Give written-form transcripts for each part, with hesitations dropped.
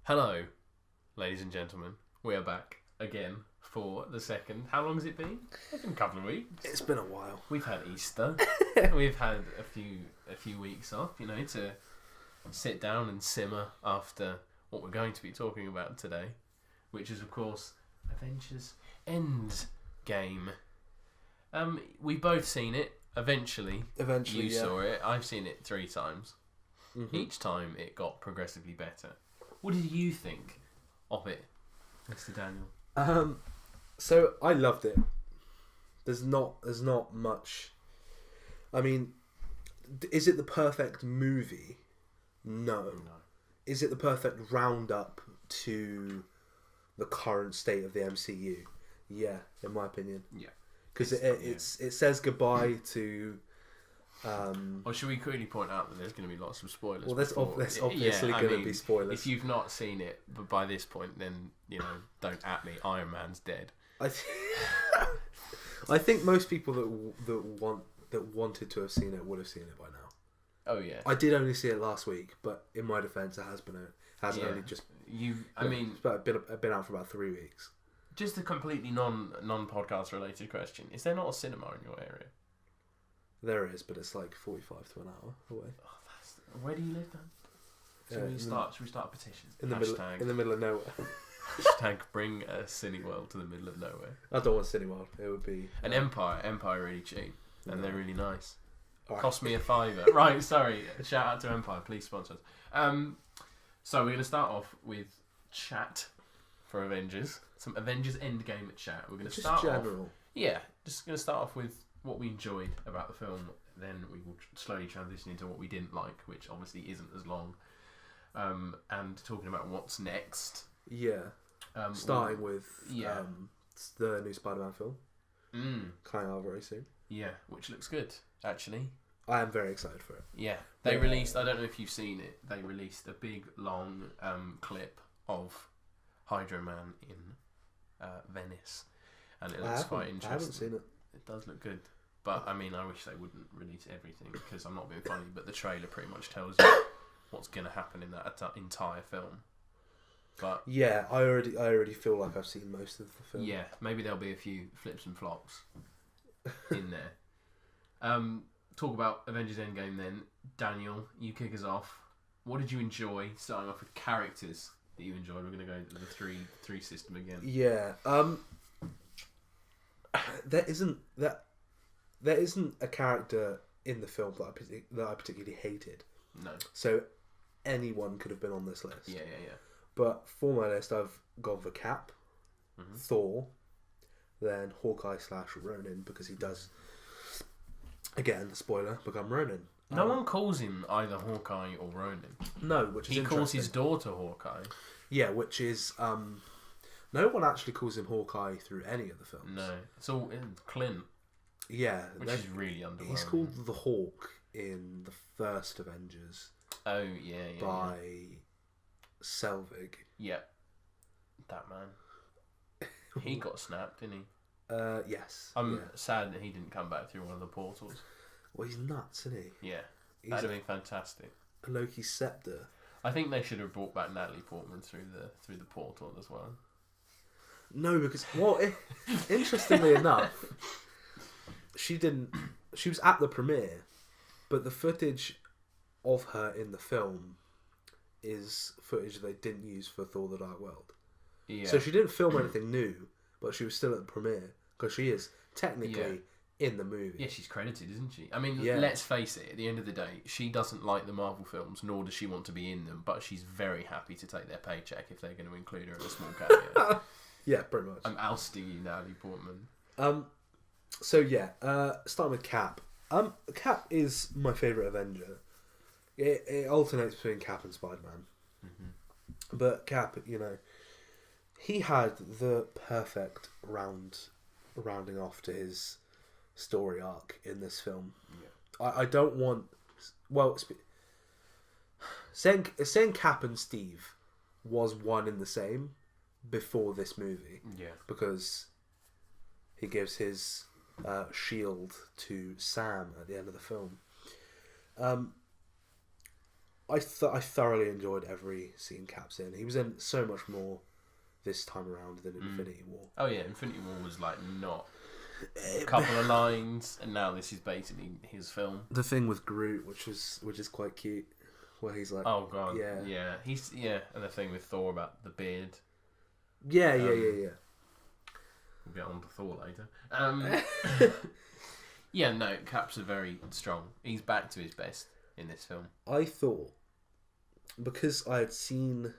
Hello, ladies and gentlemen. We are back again for the second. How long has it been? It's been a couple of weeks. It's been a while. We've had Easter. We've had a few weeks off, to sit down and simmer after what we're going to be talking about today, which is, of course, Avengers Endgame. We've both seen it. Eventually, you saw it. I've seen it 3 times. Mm-hmm. Each time it got progressively better. What did you think of it, Mr. Daniel? So I loved it. There's not much. I mean, is it the perfect movie? No. Is it the perfect roundup to the current state of the MCU? Yeah, in my opinion. Yeah. Because it says goodbye to. Or should we quickly point out that there's going to be lots of spoilers? Well, there's obviously going to be spoilers. If you've not seen it by this point, then don't at me. Iron Man's dead. I think most people that wanted to have seen it would have seen it by now. Oh yeah. I did only see it last week, but in my defence, it has only just. It's been out for about 3 weeks. Just a completely non-podcast related question: is there not a cinema in your area? There is, but it's like 45 to an hour away. Oh, where do you live then? Should we start a petition? In the middle of nowhere. Hashtag bring a Cineworld to the middle of nowhere. I don't want Cineworld. It would be an Empire. Empire really cheap and they're really nice. Right. Cost me a $5. Right, sorry. Shout out to Empire. Please sponsor us. So we're going to start off with chat for Avengers. Some Avengers Endgame chat. We're going to start general. Off. Yeah, just going to start off with what we enjoyed about the film. Then we will slowly transition into what we didn't like, which obviously isn't as long. And talking about what's next. Yeah. Starting with the new Spider-Man film. Coming out very soon. Yeah, which looks good, actually. I am very excited for it. Yeah. They released, I don't know if you've seen it, they released a big, long clip of Hydro Man in Venice. And it looks quite interesting. I haven't seen it. It does look good. But, I mean, I wish they wouldn't release everything, because I'm not being funny, but the trailer pretty much tells you what's going to happen in that entire film. But yeah, I already feel like I've seen most of the film. Yeah, maybe there'll be a few flips and flops in there. Talk about Avengers Endgame then. Daniel, you kick us off. What did you enjoy? Starting off with characters that you enjoyed. We're going to go to the three system again. Yeah. There isn't a character in the film that I particularly hated. No. So anyone could have been on this list. Yeah. But for my list, I've gone for Cap, Thor, then Hawkeye / Ronin, because he does, again, spoiler, become Ronin. No one calls him either Hawkeye or Ronin. No, which is he calls his daughter Hawkeye. Yeah, which is no one actually calls him Hawkeye through any of the films. No, it's all Clint. Yeah, which is really underwhelming. He's called the Hawk in the first Avengers. Oh yeah. By Selvig. Yep. That man. He got snapped, didn't he? Yes. I'm sad that he didn't come back through one of the portals. Well, he's nuts, isn't he? Yeah. That'd have been fantastic. A Loki's scepter. I think they should have brought back Natalie Portman through the portal as well. No, because interestingly enough, she didn't. She was at the premiere, but the footage of her in the film is footage they didn't use for Thor: The Dark World. Yeah. So she didn't film anything new, but she was still at the premiere because she is technically in the movie. Yeah, she's credited, isn't she? I mean, let's face it. At the end of the day, she doesn't like the Marvel films, nor does she want to be in them. But she's very happy to take their paycheck if they're going to include her in a small cameo. Yeah, pretty much. I'm ousting you, Natalie Portman. So yeah, starting with Cap. Cap is my favourite Avenger. It alternates between Cap and Spider-Man. Mm-hmm. But Cap, he had the perfect rounding off to his story arc in this film. Yeah. I don't want... Well, saying Cap and Steve was one in the same before this movie. Yeah. Because he gives his shield to Sam at the end of the film. I thoroughly enjoyed every scene Cap's in. He was in so much more this time around than Infinity War. Oh yeah, Infinity War was like not a couple of lines, and now this is basically his film. The thing with Groot, which is quite cute, where he's like, oh god, yeah, he's and the thing with Thor about the beard. Yeah. We'll get on to Thor later. Yeah, no, Cap's are very strong. He's back to his best in this film. I thought, because I had seen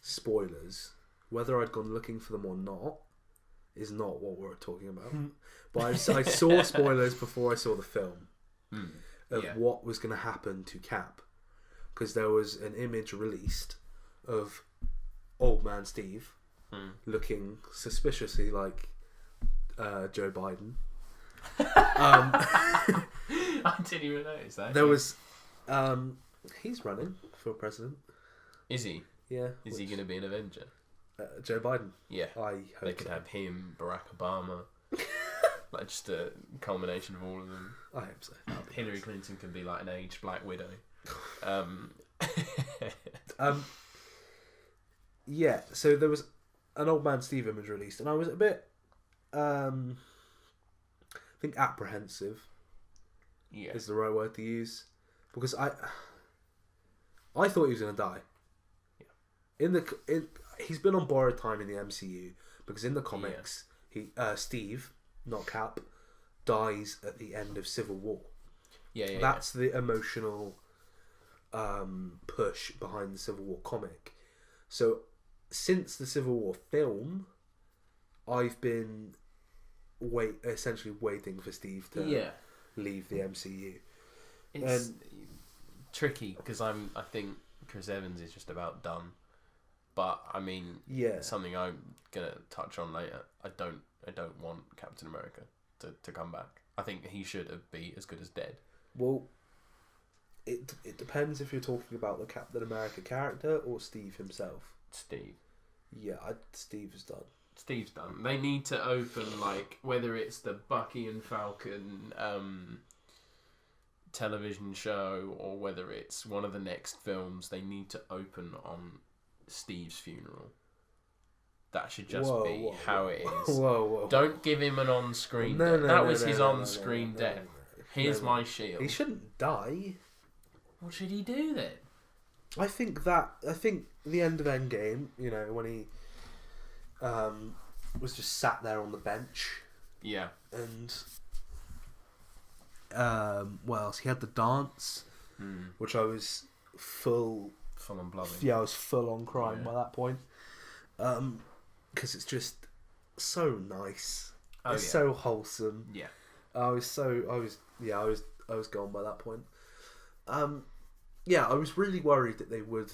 spoilers, whether I'd gone looking for them or not is not what we're talking about. But I saw spoilers before I saw the film of what was going to happen to Cap, because there was an image released of Old Man Steve looking suspiciously like Joe Biden. I didn't even notice that. There was he's running for president. Is he? Yeah. Is he going to be an Avenger? Joe Biden. Yeah. I hope they could have him, Barack Obama. Like just a culmination of all of them. I hope so. Hillary Clinton can be like an aged Black Widow. Yeah, so there was an Old Man Steve image released, and I was a bit I think apprehensive is the right word to use, because I thought he was going to die. Yeah. He's been on borrowed time in the MCU, because in the comics Steve, not Cap, dies at the end of Civil War. That's the emotional push behind the Civil War comic. So since the Civil War film, I've been essentially waiting for Steve to leave the MCU. It's tricky because I think Chris Evans is just about done. But I mean, something I'm gonna touch on later. I don't want Captain America to come back. I think he should be as good as dead. Well, it depends if you're talking about the Captain America character or Steve himself. Steve. Yeah, Steve is done. Steve's done. They need to open, like, whether it's the Bucky and Falcon television show or whether it's one of the next films, they need to open on Steve's funeral. That should just be how it is. Whoa. Don't give him an on-screen death. That was his on-screen death. Here's my shield. He shouldn't die. What should he do then? I think the end of Endgame, you know, when he was just sat there on the bench. Yeah. And what else? He had the dance, which I was full on blubbing. Yeah, I was full on crying by that point. Because it's just so nice. It's so wholesome. Yeah. I was gone by that point. I was really worried that they would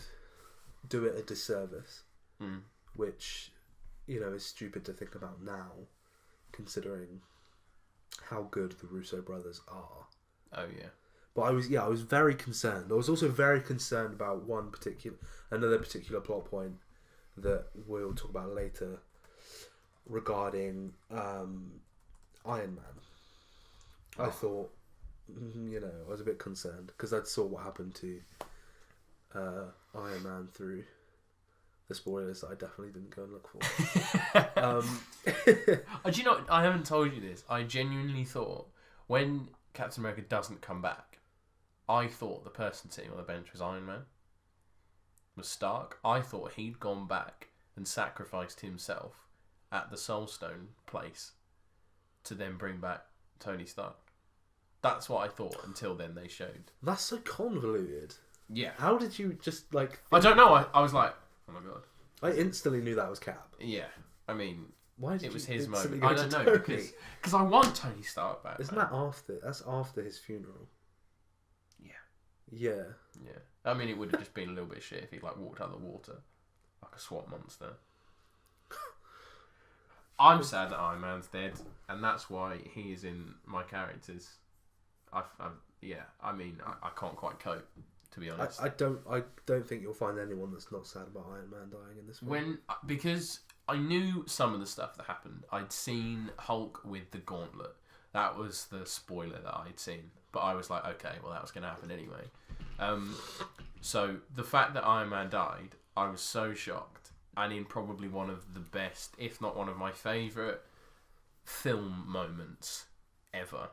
do it a disservice, which, you know, is stupid to think about now, considering how good the Russo brothers are. Oh yeah. But I was very concerned. I was also very concerned about another particular plot point that we'll talk about later regarding Iron Man. I thought, you know, I was a bit concerned because I saw what happened to Iron Man through the spoilers that I definitely didn't go and look for. Do you know, I haven't told you this. I genuinely thought when Captain America doesn't come back, I thought the person sitting on the bench was Iron Man. Was Stark. I thought he'd gone back and sacrificed himself at the Soul Stone place to then bring back Tony Stark. That's what I thought until then they showed. That's so convoluted. Yeah. How did you just like... I don't know. I was like, oh my god. I instantly knew that was Cap. Yeah. I mean, why did it was you his moment. go I don't to know Tony? because I want Tony Stark back. Isn't that after? That's after his funeral. Yeah. Yeah. Yeah. I mean, it would have just been a little bit shit if he like walked out of the water like a swamp monster. I'm sad that Iron Man's dead, and that's why he is in my characters. I can't quite cope, to be honest. I don't think you'll find anyone that's not sad about Iron Man dying in this film. Because I knew some of the stuff that happened. I'd seen Hulk with the gauntlet. That was the spoiler that I'd seen. But I was like, okay, well that was going to happen anyway. So the fact that Iron Man died, I was so shocked, and in probably one of the best, if not one of my favourite film moments ever,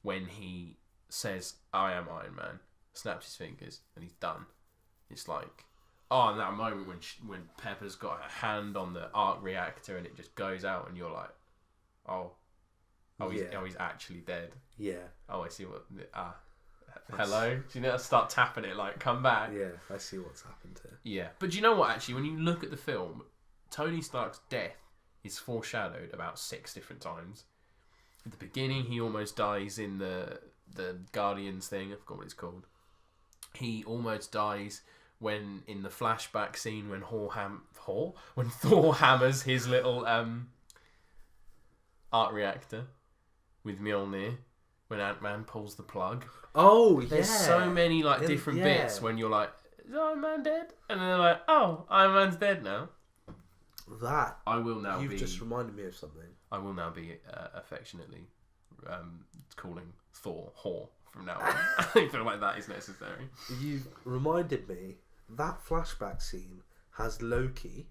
when he says, "I am Iron Man," snaps his fingers, and he's done. It's like, oh, and that moment when Pepper's got her hand on the arc reactor and it just goes out, and you're like, he's actually dead. Yeah. Oh, I see what. Hello. Do you know? Start tapping it like, come back. Yeah, I see what's happened here. Yeah, but do you know what? Actually, when you look at the film, Tony Stark's death is foreshadowed about 6 different times. At the beginning, he almost dies in the Guardians thing. I forgot what it's called. He almost dies when in the flashback scene when Thor hammers his little arc reactor with Mjolnir. When Ant-Man pulls the plug. Oh, There's so many different bits when you're like, is Iron Man dead? And then they're like, oh, Iron Man's dead now. That I will now you've just reminded me of something. I will now be affectionately calling Thor Hor from now on. I feel like that is necessary. You reminded me that flashback scene has Loki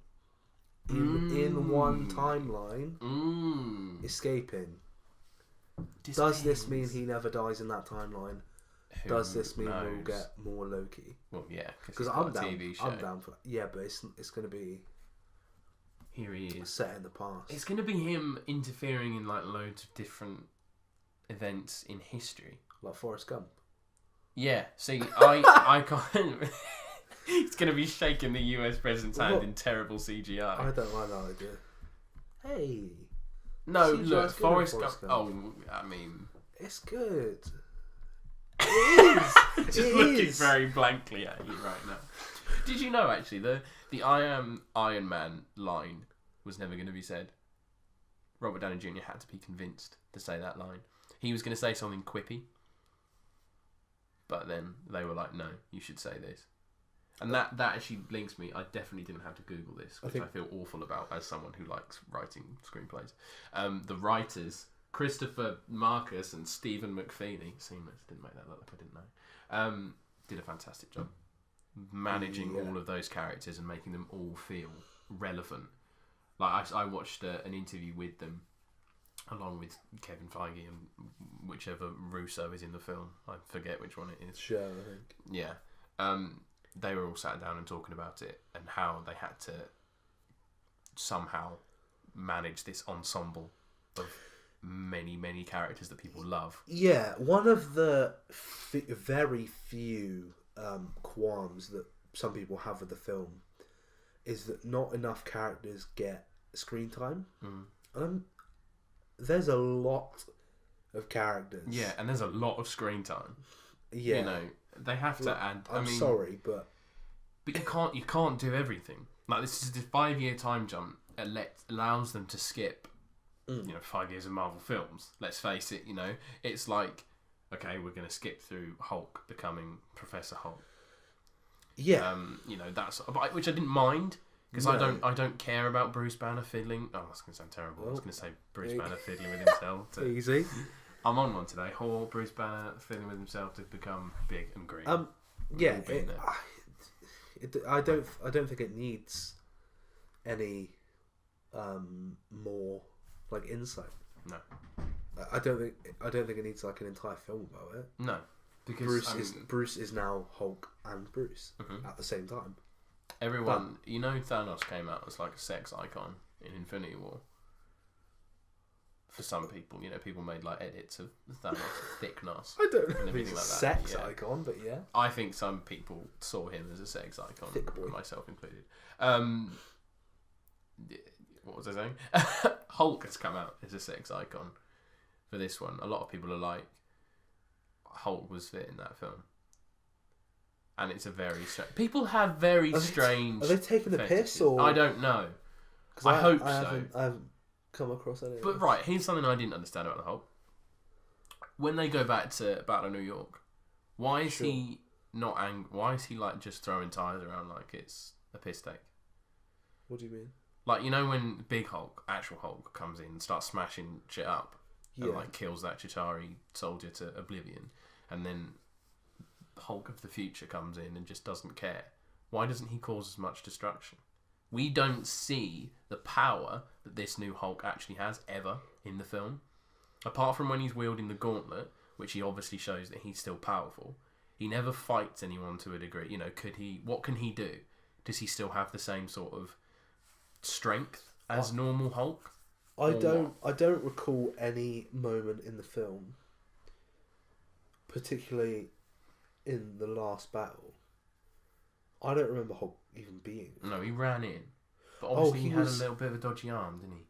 in one timeline escaping. Does this mean he never dies in that timeline? Does this mean we'll get more Loki? Well, yeah, because I'm down. TV show. I'm down for that. Yeah, but it's going to be. Here he is, set in the past. It's going to be him interfering in loads of different events in history, like Forrest Gump. Yeah. See, I can't. He's going to be shaking the US president's hand in terrible CGI. I don't like that idea. Hey. No, look, Forrest Gump. Oh, I mean, it's good. It is. Just looking very blankly at you right now. Did you know actually the "I am Iron Man" line was never going to be said? Robert Downey Jr. had to be convinced to say that line. He was going to say something quippy, but then they were like, "No, you should say this." And that actually links me. I definitely didn't have to Google this, which I feel awful about as someone who likes writing screenplays. The writers, Christopher Marcus and Stephen McFeely, seamless, didn't make that look like I didn't know, did a fantastic job managing all of those characters and making them all feel relevant. Like I watched an interview with them along with Kevin Feige and whichever Russo is in the film. I forget which one it is. Sure, I think. Yeah. They were all sat down and talking about it and how they had to somehow manage this ensemble of many, many characters that people love. Yeah, one of the very few qualms that some people have with the film is that not enough characters get screen time. There's a lot of characters. Yeah, and there's a lot of screen time. Yeah. You know, they have to add. I'm sorry, but you can't do everything. Like, this is the 5-year time jump. It allows them to skip, 5 years of Marvel films. Let's face it. You know, it's like, okay, we're going to skip through Hulk becoming Professor Hulk. Yeah. That's which I didn't mind because I don't care about Bruce Banner fiddling. Oh, that's going to sound terrible. I was going to say Bruce Banner fiddling with himself. Easy. I'm on one today. Bruce Banner fiddling with himself to become big and green. Yeah, I don't think it needs any more insight. No, I don't think it needs an entire film about it. No, because Bruce is now Hulk and Bruce at the same time. Everyone, Thanos came out as a sex icon in Infinity War. For some people, people made edits of Thanos' thick nos. I don't know if he's a sex icon, but yeah. I think some people saw him as a sex icon, thick boy, myself included. What was I saying? Hulk has come out as a sex icon for this one. A lot of people are like, Hulk was fit in that film, and it's a very strange. People have very strange. Are they taking the piss or? I don't know. I hope so. I haven't come across any. But right, here's something I didn't understand about the Hulk. When they go back to Battle of New York, why is he not angry? Why is he just throwing tires around like it's a piss take? What do you mean? When Big Hulk, actual Hulk, comes in and starts smashing shit up and kills that Chitauri soldier to oblivion, and then Hulk of the future comes in and just doesn't care, why doesn't he cause as much destruction? We don't see the power that this new Hulk actually has ever in the film. Apart from when he's wielding the gauntlet, which he obviously shows that he's still powerful, he never fights anyone to a degree. You know, what can he do? Does he still have the same sort of strength as normal Hulk? I don't recall any moment in the film, particularly in the last battle. I don't remember Hulk even being. No, he ran in. But obviously he had a little bit of a dodgy arm, didn't he?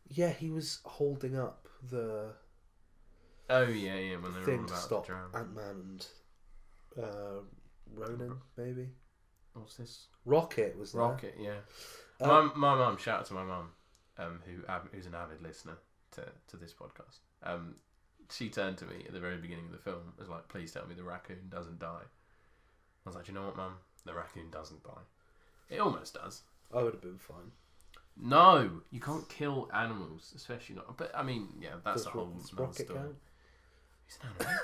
Yeah, he was holding up the... Oh, yeah, when they were all about to stop drown. Ant-Man and Ronan, maybe? What's this? Rocket was there. Rocket, yeah. My mum, shout out to my mum, who's an avid listener to this podcast. She turned to me at the very beginning of the film and was like, please tell me the raccoon doesn't die. I was like, do you know what, Mum? The raccoon doesn't die. It almost does. I would have been fine. No, you can't kill animals, especially not. But I mean, yeah, that's a whole Rocket story. Count? He's an animal.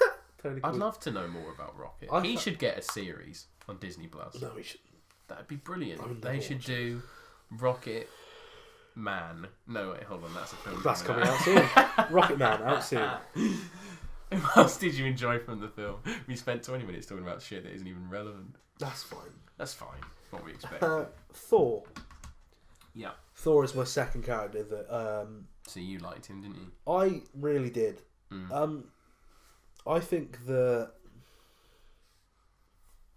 Totally I'd cool. love to know more about Rocket. He should get a series on Disney Plus. No, he shouldn't. That'd be brilliant. I would They never should watch do Rocket Man. No, wait, hold on, that's a film. That's coming out soon. Rocket Man, out soon. What else did you enjoy from the film? We spent 20 minutes talking about shit that isn't even relevant. That's fine. That's fine. What we expect. Thor. Yeah. Thor is my second character that So you liked him, didn't you? I really did. I think that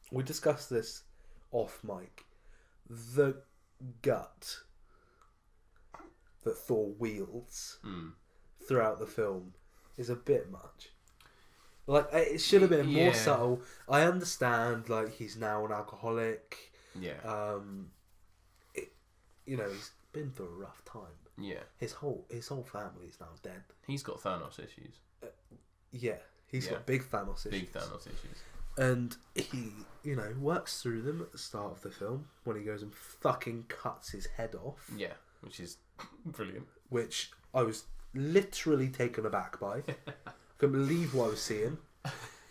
we discussed this off mic. The gut that Thor wields throughout the film is a bit much. Like, it should have been more subtle. I understand, like, he's now an alcoholic. Yeah. He's been through a rough time. Yeah. His whole family is now dead. He's got Thanos issues. Yeah, he's got big Thanos issues. Big Thanos issues. And he, works through them at the start of the film when he goes and fucking cuts his head off. Yeah, which is brilliant. Which I was literally taken aback by. Couldn't believe what I was seeing.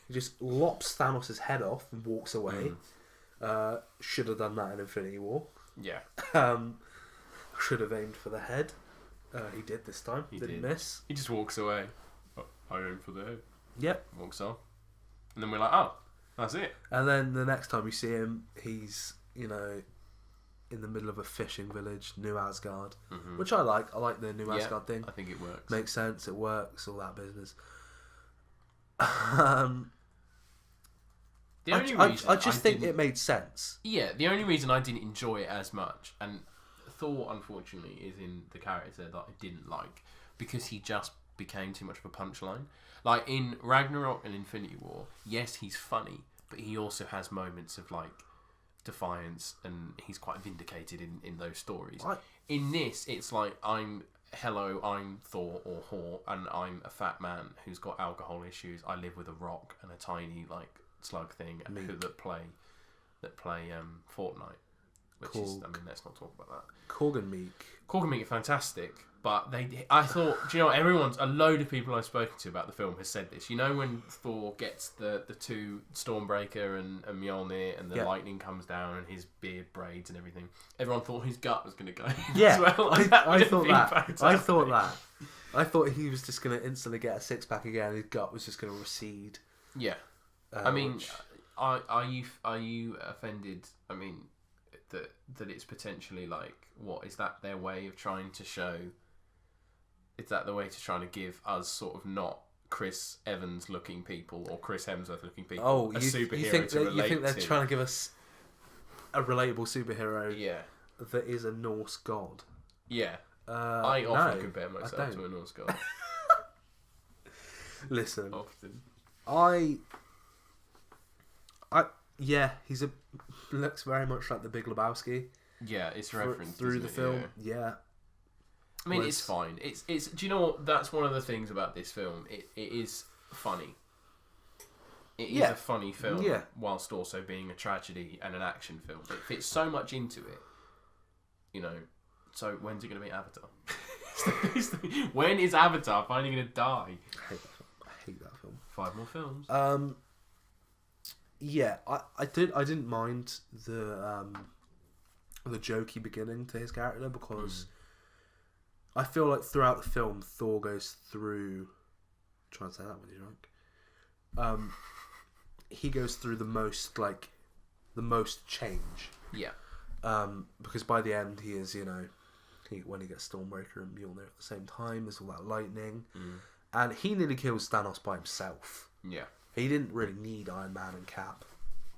He just lops Thanos' head off and walks away. Should have done that in Infinity War. Yeah. Should have aimed for the head. He did this time. Didn't miss. He just walks away. Oh, I aimed for the head. Yep. Walks off. And then we're like, oh, that's it. And then the next time we see him, he's, in the middle of a fishing village, New Asgard, which I like. I like the New Asgard thing. I think it works. Makes sense. It works. All that business. The only reason I just think it made sense. Yeah, the only reason I didn't enjoy it as much, and Thor, unfortunately, is in the character that I didn't like, because he just became too much of a punchline. Like, in Ragnarok and Infinity War, yes, he's funny, but he also has moments of, like, defiance, and he's quite vindicated in those stories. In this, it's like, I'm Thor or Hor, and I'm a fat man who's got alcohol issues. I live with a rock and a tiny, like, slug thing that play Fortnite. Which is, let's not talk about that. Korg and Meek are fantastic, but I thought, do you know, a load of people I've spoken to about the film has said this. You know, when Thor gets the two, Stormbreaker and Mjolnir, and the lightning comes down and his beard braids and everything, everyone thought his gut was going to go. Yeah, as well. I thought that. I thought he was just going to instantly get a six-pack again, and his gut was just going to recede. Yeah. I mean, are you offended? I mean, that it's potentially like, what is that their way of trying to show? Is that the way to trying to give us sort of not Chris Evans looking people or Chris Hemsworth looking people a superhero to relate to? You think they're trying to give us a relatable superhero? Yeah. That is a Norse god. Yeah. I often compare myself to a Norse god. Listen. Often. He's looks very much like the Big Lebowski. Yeah, it's referenced through the film. Yeah. I mean, it's fine. It's. Do you know what? That's one of the things about this film. It is funny. It is a funny film, whilst also being a tragedy and an action film. It fits so much into it. So when's it going to be Avatar? When is Avatar finally going to die? I hate that film. 5 more films. Yeah, I didn't mind the jokey beginning to his character because I feel like throughout the film Thor goes through. Try and say that when you're drunk. He goes through the most change. Yeah. Because by the end he is, when he gets Stormbreaker and Mjolnir at the same time, there's all that lightning, and he nearly kills Thanos by himself. Yeah. He didn't really need Iron Man and Cap.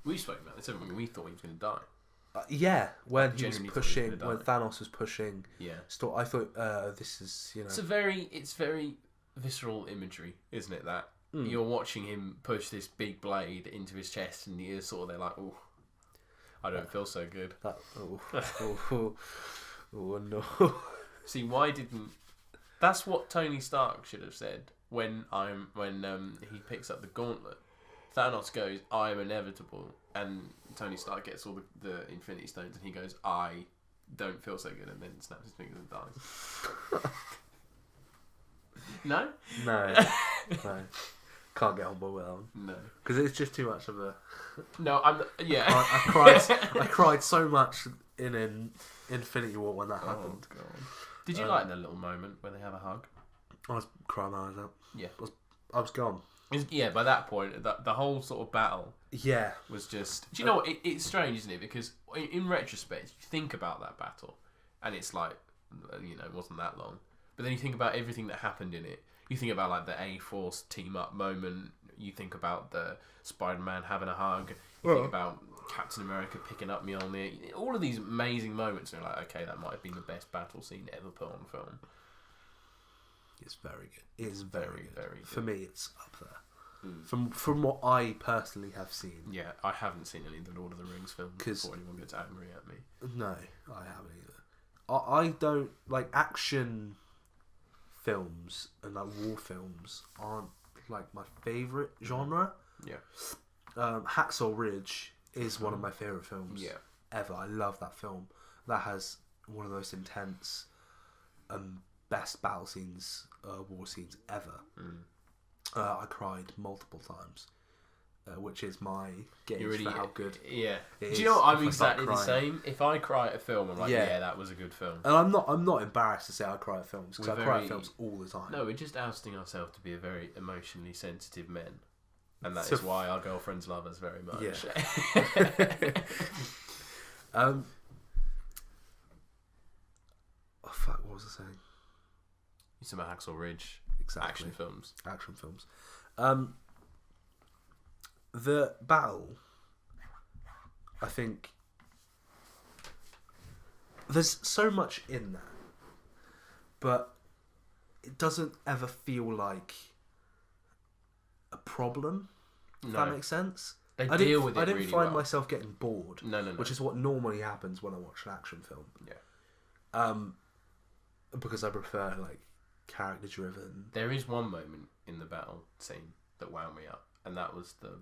We spoke about this, haven't we? We thought he was going to die. Yeah, when he was Genuinely pushing, thought he was when gonna Thanos was pushing. Yeah. I thought this is, It's very visceral imagery, isn't it? That you're watching him push this big blade into his chest, and you're sort of there like, oh, I don't feel so good. Oh no. See, why didn't? That's what Tony Stark should have said when he picks up the gauntlet. Thanos goes, "I am inevitable," and Tony Stark gets all the Infinity Stones, and he goes, "I don't feel so good," and then snaps his fingers and dies. No? No. Can't get on board with that one. No. Because it's just too much of a... No, yeah. I cried so much in Infinity War when that happened. God. Did you like the little moment where they have a hug? I was crying my eyes out. Yeah. I was gone. Yeah, by that point, the whole sort of battle was just... Do you know what? It's strange, isn't it? Because in retrospect, you think about that battle, and it's like, it wasn't that long. But then you think about everything that happened in it. You think about like the A-Force team-up moment. You think about the Spider-Man having a hug. You think about Captain America picking up Mjolnir. All of these amazing moments. And you're like, okay, that might have been the best battle scene ever put on film. It's very good. It is very good. Very good. For me, it's up there. From what I personally have seen. Yeah, I haven't seen any of the Lord of the Rings films before anyone gets angry at me. No, I haven't either. I don't... Like, action films and like war films aren't like my favourite genre. Yeah. Hacksaw Ridge is one of my favourite films ever. I love that film. That has one of the most intense best battle scenes, war scenes ever. I cried multiple times, which is my gauge for how good Yeah. it Do is you know what? I'm if I start exactly the crying. same. If I cry at a film, I'm like, yeah, that was a good film. And I'm not embarrassed to say I cry at films, because I cry at films all the time. No, we're just ousting ourselves to be a very emotionally sensitive men. And that is why our girlfriends love us very much. Yeah. Oh fuck, what was I saying? You said about Hacksaw Ridge. Exactly. Action films. The battle, I think, there's so much in that, but it doesn't ever feel like a problem. If that makes sense. They deal with it I didn't really find well. myself getting bored. No. Which is what normally happens when I watch an action film. Yeah. Because I prefer like character driven. There is one moment in the battle scene that wound me up, and that was the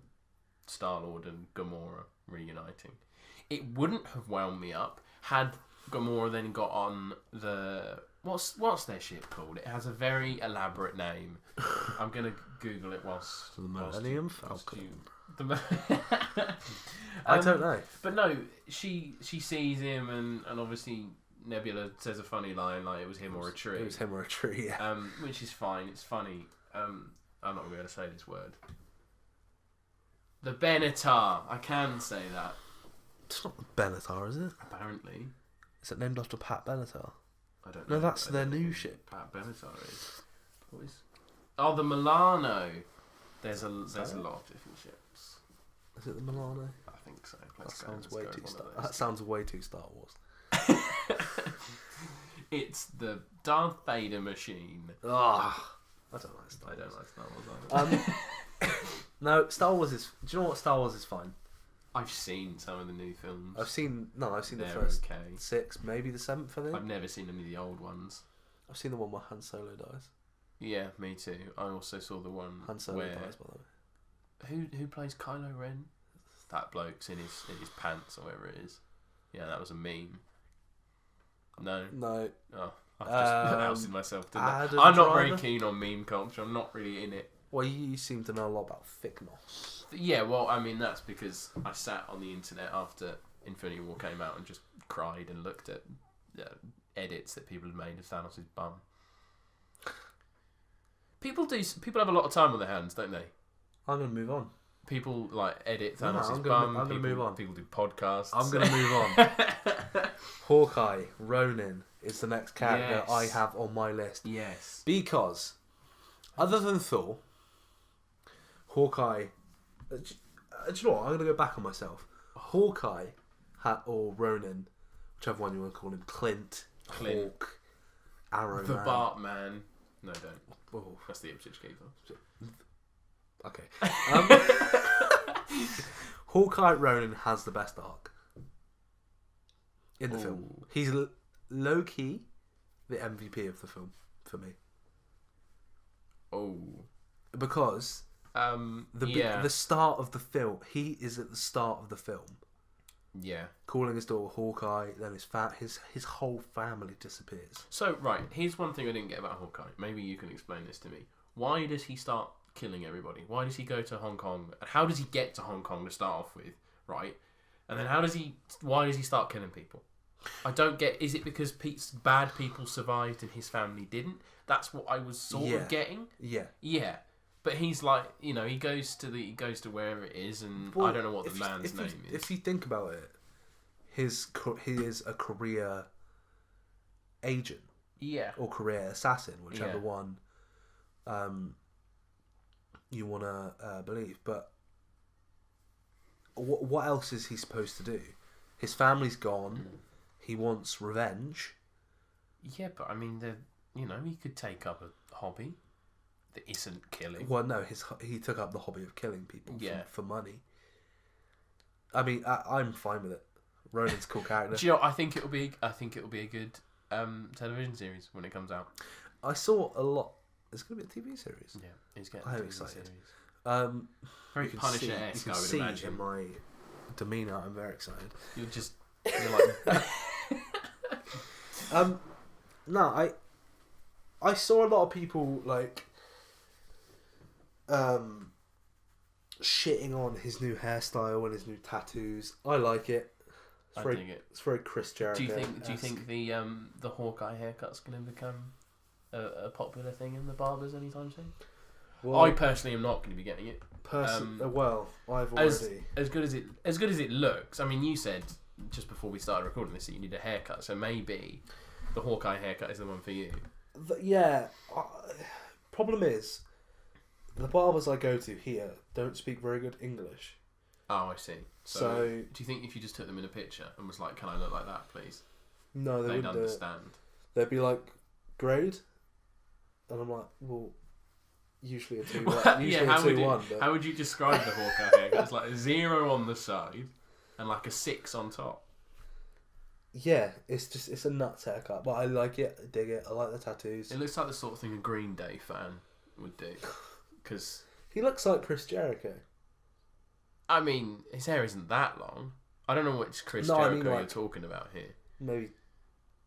Star-Lord and Gamora reuniting. It wouldn't have wound me up had Gamora then got on the... What's their ship called? It has a very elaborate name. I'm going to Google it whilst... The Millennium Falcon. I don't know. But no, she sees him, and obviously Nebula says a funny line like it was him or a tree. It was him or a tree, yeah. Which is fine. It's funny. I'm not going to be able to say this word. The Benatar. I can say that. It's not the Benatar, is it? Apparently. Is it named after Pat Benatar? I don't know. No, that's their new ship. Pat Benatar is. What is? Oh, the Milano. There's a lot of different ships. Is it the Milano? I think so. That sounds way too Star Wars. It's the Darth Vader machine. Ah, I don't like Star Wars. either. No, Star Wars is... Do you know what? Star Wars is fine. I've seen some of the new films. I've seen the They're first okay. 6, maybe the 7th, I think. I've never seen any of the old ones. I've seen the one where Han Solo dies. Yeah, me too. I also saw the one Han Solo where... dies, by the way. Who plays Kylo Ren? That bloke's in his pants or whatever it is. Yeah, that was a meme. No. No. Oh, I've just ousted myself. Didn't I? Adam I'm not very Driver? keen on meme culture. I'm not really in it. Well, you seem to know a lot about Thicknoss. Yeah, well, I mean, that's because I sat on the internet after Infinity War came out and just cried and looked at edits that people had made of Thanos' bum. People have a lot of time on their hands, don't they? I'm going to move on. People like edit No, Thanos' bum. I'm going to move on. People do podcasts. I'm going to move on. Hawkeye, Ronin is the next character I have on my list. Yes. Because, other than Thor, Hawkeye... do you know what? I'm going to go back on myself. Hawkeye, or Ronin, whichever one you want to call him, Clint. Hawk, Arrow the Man. Bartman. No, don't. Oh. That's the Ipswich Keeper. Okay. Hawkeye Ronin has the best arc in the film. He's low key the MVP of the film for me. Oh, because the start of the film, he is at the start of the film. Yeah, calling his daughter Hawkeye, then his whole family disappears. So right, here's one thing I didn't get about Hawkeye. Maybe you can explain this to me. Why does he start killing everybody? Why does he go to Hong Kong? And how does he get to Hong Kong to start off with, right? And then why does he start killing people? I don't get. Is it because bad people survived and his family didn't? That's what I was sort of getting. Yeah. Yeah. But he's like, he goes to wherever it is, and I don't know what the man's name is. If you think about it, he is a career agent. Yeah. Or career assassin, whichever one you want to believe. But what else is he supposed to do? His family's gone. He wants revenge. Yeah, but I mean, he could take up a hobby that isn't killing. Well, no, he took up the hobby of killing people for money. I mean, I'm fine with it. Ronin's a cool character. Do you know? I think it'll be a good television series when it comes out. I saw a lot. It's going to be a TV series. Yeah, he's getting. I'm excited. Very Punisher-esque, I would imagine. In my demeanour, I'm very excited. You're like. No, I saw a lot of people like shitting on his new hairstyle and his new tattoos. I like it. I dig it. It's very Chris Jericho. Do you think the Hawkeye haircut's going to become a popular thing in the barbers anytime soon? Well, I personally am not going to be getting it. Well, I've already as good as it looks. I mean, you said just before we started recording this that you need a haircut, so maybe the Hawkeye haircut is the one for you. Problem is, the barbers I go to here don't speak very good English. Oh, I see. So do you think if you just took them in a picture and was like, "Can I look like that, please?" No, they'd understand. They'd be like, "Grade," and I'm like, "Well, usually a 2. How would you describe the Hawkeye haircut? It's like a 0 on the side and like a 6 on top. Yeah, it's a nuts haircut, but I like it. I dig it. I like the tattoos. It looks like the sort of thing a Green Day fan would do. Because he looks like Chris Jericho. I mean, his hair isn't that long. I don't know which Jericho you're talking about here. Maybe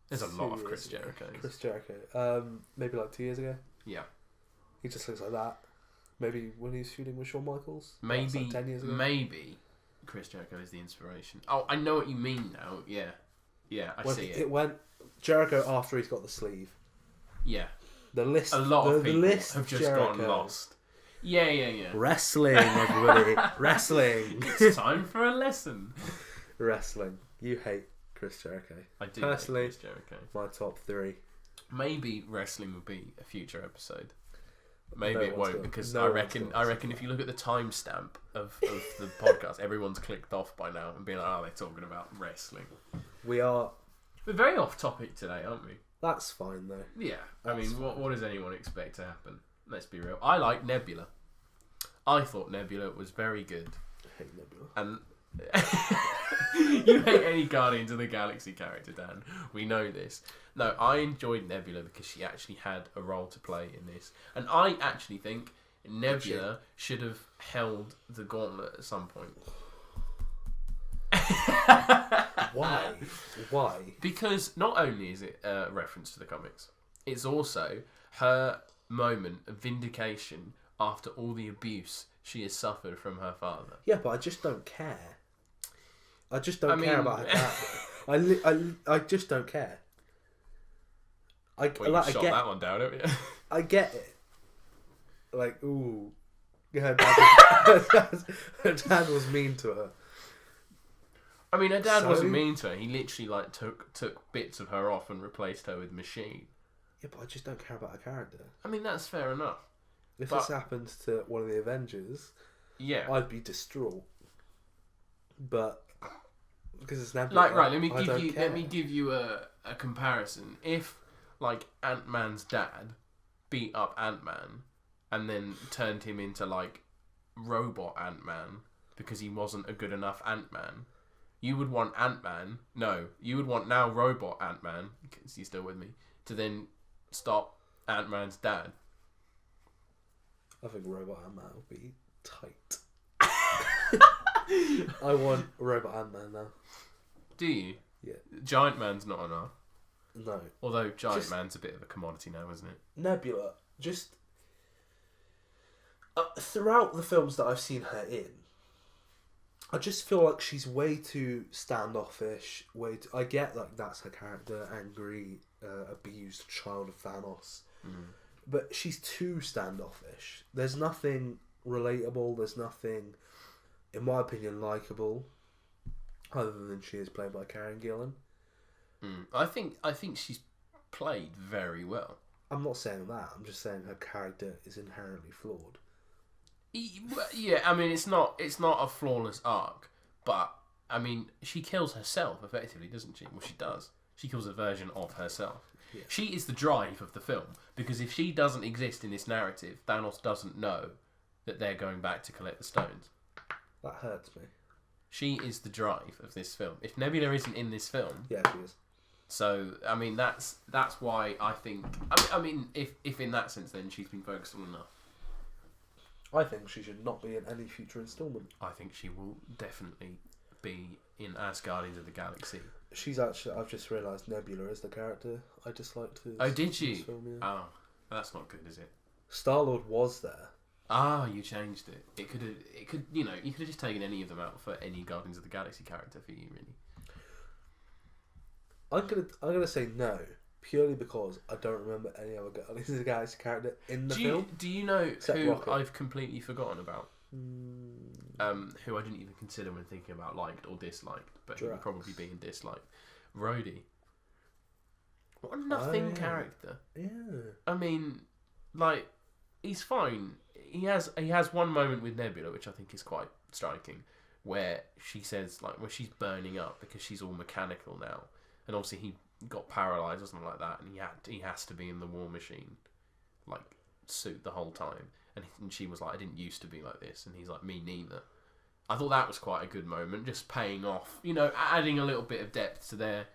there's a lot of Chris Jericho. Chris Jericho. Maybe like 2 years ago. Yeah. He just looks like that. Maybe when he was shooting with Shawn Michaels. Maybe like 10 years ago. Maybe Chris Jericho is the inspiration. Oh, I know what you mean now. Yeah. Yeah, I see it. It went Jericho after he's got the sleeve. Yeah. The list. A lot of people have just Jericho. gotten lost. Yeah. Wrestling, everybody. Wrestling. It's time for a lesson. Wrestling. You hate Chris Jericho. I do personally hate Chris Jericho. My top 3. Maybe wrestling will be a future episode. Maybe it won't, because I reckon if you look at the timestamp of the podcast, everyone's clicked off by now and being like, "Oh, they're talking about wrestling." We're very off topic today, aren't we? That's fine though. Yeah, I mean, what does anyone expect to happen? Let's be real. I like Nebula. I thought Nebula was very good. I hate Nebula. And you hate any Guardians of the Galaxy character, Dan. We know this. No, I enjoyed Nebula because she actually had a role to play in this. And I actually think Nebula should have held the gauntlet at some point. Why? Why? Because not only is it a reference to the comics, it's also her moment of vindication after all the abuse she has suffered from her father. Yeah, but I just don't care. I just don't care about her character. I just don't care. I shot get that one down, haven't you? I get it. Like, ooh, her dad was mean to her. I mean, her dad wasn't mean to her. He literally like took bits of her off and replaced her with machine. Yeah, but I just don't care about her character. I mean, that's fair enough. If this happened to one of the Avengers, yeah, I'd be distraught. But because it's Nebula, like right, let me give you a comparison. If like Ant-Man's dad beat up Ant-Man and then turned him into like robot Ant-Man because he wasn't a good enough Ant-Man, you would want Ant-Man. No, you would want now robot Ant-Man. Is he still with me? To then stop Ant-Man's dad. I think robot Ant-Man will be tight. I want robot Ant-Man now. Do you? Yeah. Giant Man's not enough. No. Although Giant Man's a bit of a commodity now, isn't it? Nebula, just throughout the films that I've seen her in, I just feel like she's way too standoffish. I get like that's her character, angry, abused child of Thanos, but she's too standoffish. There's nothing relatable. There's nothing, in my opinion, likable, other than she is played by Karen Gillan. I think she's played very well. I'm not saying that. I'm just saying her character is inherently flawed. Yeah, I mean it's not a flawless arc, but I mean she kills herself effectively, doesn't she? Well, she does. She kills a version of herself. Yeah. She is the drive of the film, because if she doesn't exist in this narrative, Thanos doesn't know that they're going back to collect the stones. That hurts me. She is the drive of this film. If Nebula isn't in this film, yeah, she is. So I mean that's why I think. I mean if in that sense, then she's been focused on enough. I think she should not be in any future installment. I think she will definitely be in as Guardians of the Galaxy. She's actually. I've just realised Nebula is the character I disliked. Oh, did you? Film, yeah. Oh, that's not good, is it? Star-Lord was there. Ah, you changed it. It could you could have just taken any of them out for any Guardians of the Galaxy character for you, really. I'm gonna say no, purely because I don't remember any other Guardians of the Galaxy character in the film. Do you know who Rocket. I've completely forgotten about? Who I didn't even consider when thinking about liked or disliked, but who would probably be in disliked. Rhodey. What a nothing character. Yeah. I mean, like, he's fine. He has one moment with Nebula, which I think is quite striking, where she says, like, where she's burning up because she's all mechanical now. And obviously he got paralysed or something like that, and he has to be in the War Machine, like, suit the whole time. And she was like, I didn't used to be like this. And he's like, me neither. I thought that was quite a good moment, just paying off, adding a little bit of depth to their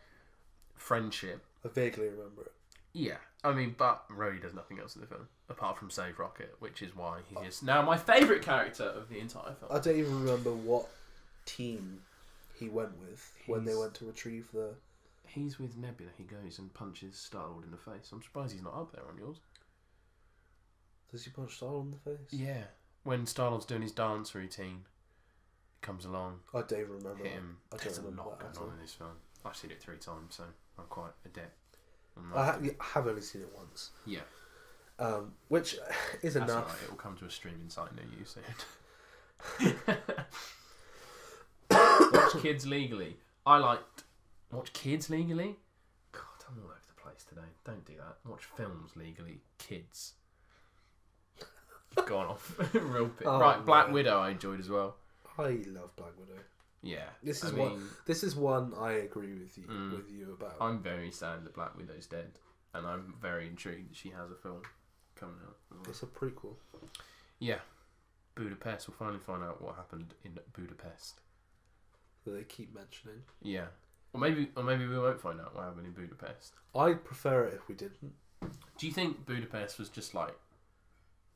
friendship. I vaguely remember it. Yeah, I mean, but Rhodey does nothing else in the film, apart from save Rocket, which is why he is now my favourite character of the entire film. I don't even remember what team he went with when they went to retrieve the... He's with Nebula. He goes and punches Star-Lord in the face. I'm surprised he's not up there on yours. Does he punch Star-Lord in the face? Yeah. When Star-Lord's doing his dance routine, he comes along. I don't even remember. Hit him. There's a lot going on in this film. I've seen it 3 times, so I'm quite adept. I have only seen it once. Yeah. Which is That's enough. Right. It will come to a streaming site near you soon. Watch Kids Legally. Watch Kids Legally? God, I'm all over the place today. Don't do that. Watch films legally. Kids. Gone off. Real bit. Oh, right, Black man. Widow I enjoyed as well. I love Black Widow. Yeah. This is one I agree with you about. I'm very sad that Black Widow's dead. And I'm very intrigued that she has a film coming out. It's a prequel. Yeah. Budapest. We'll finally find out what happened in Budapest. That they keep mentioning. Yeah. Or maybe we won't find out what happened in Budapest. I'd prefer it if we didn't. Do you think Budapest was just like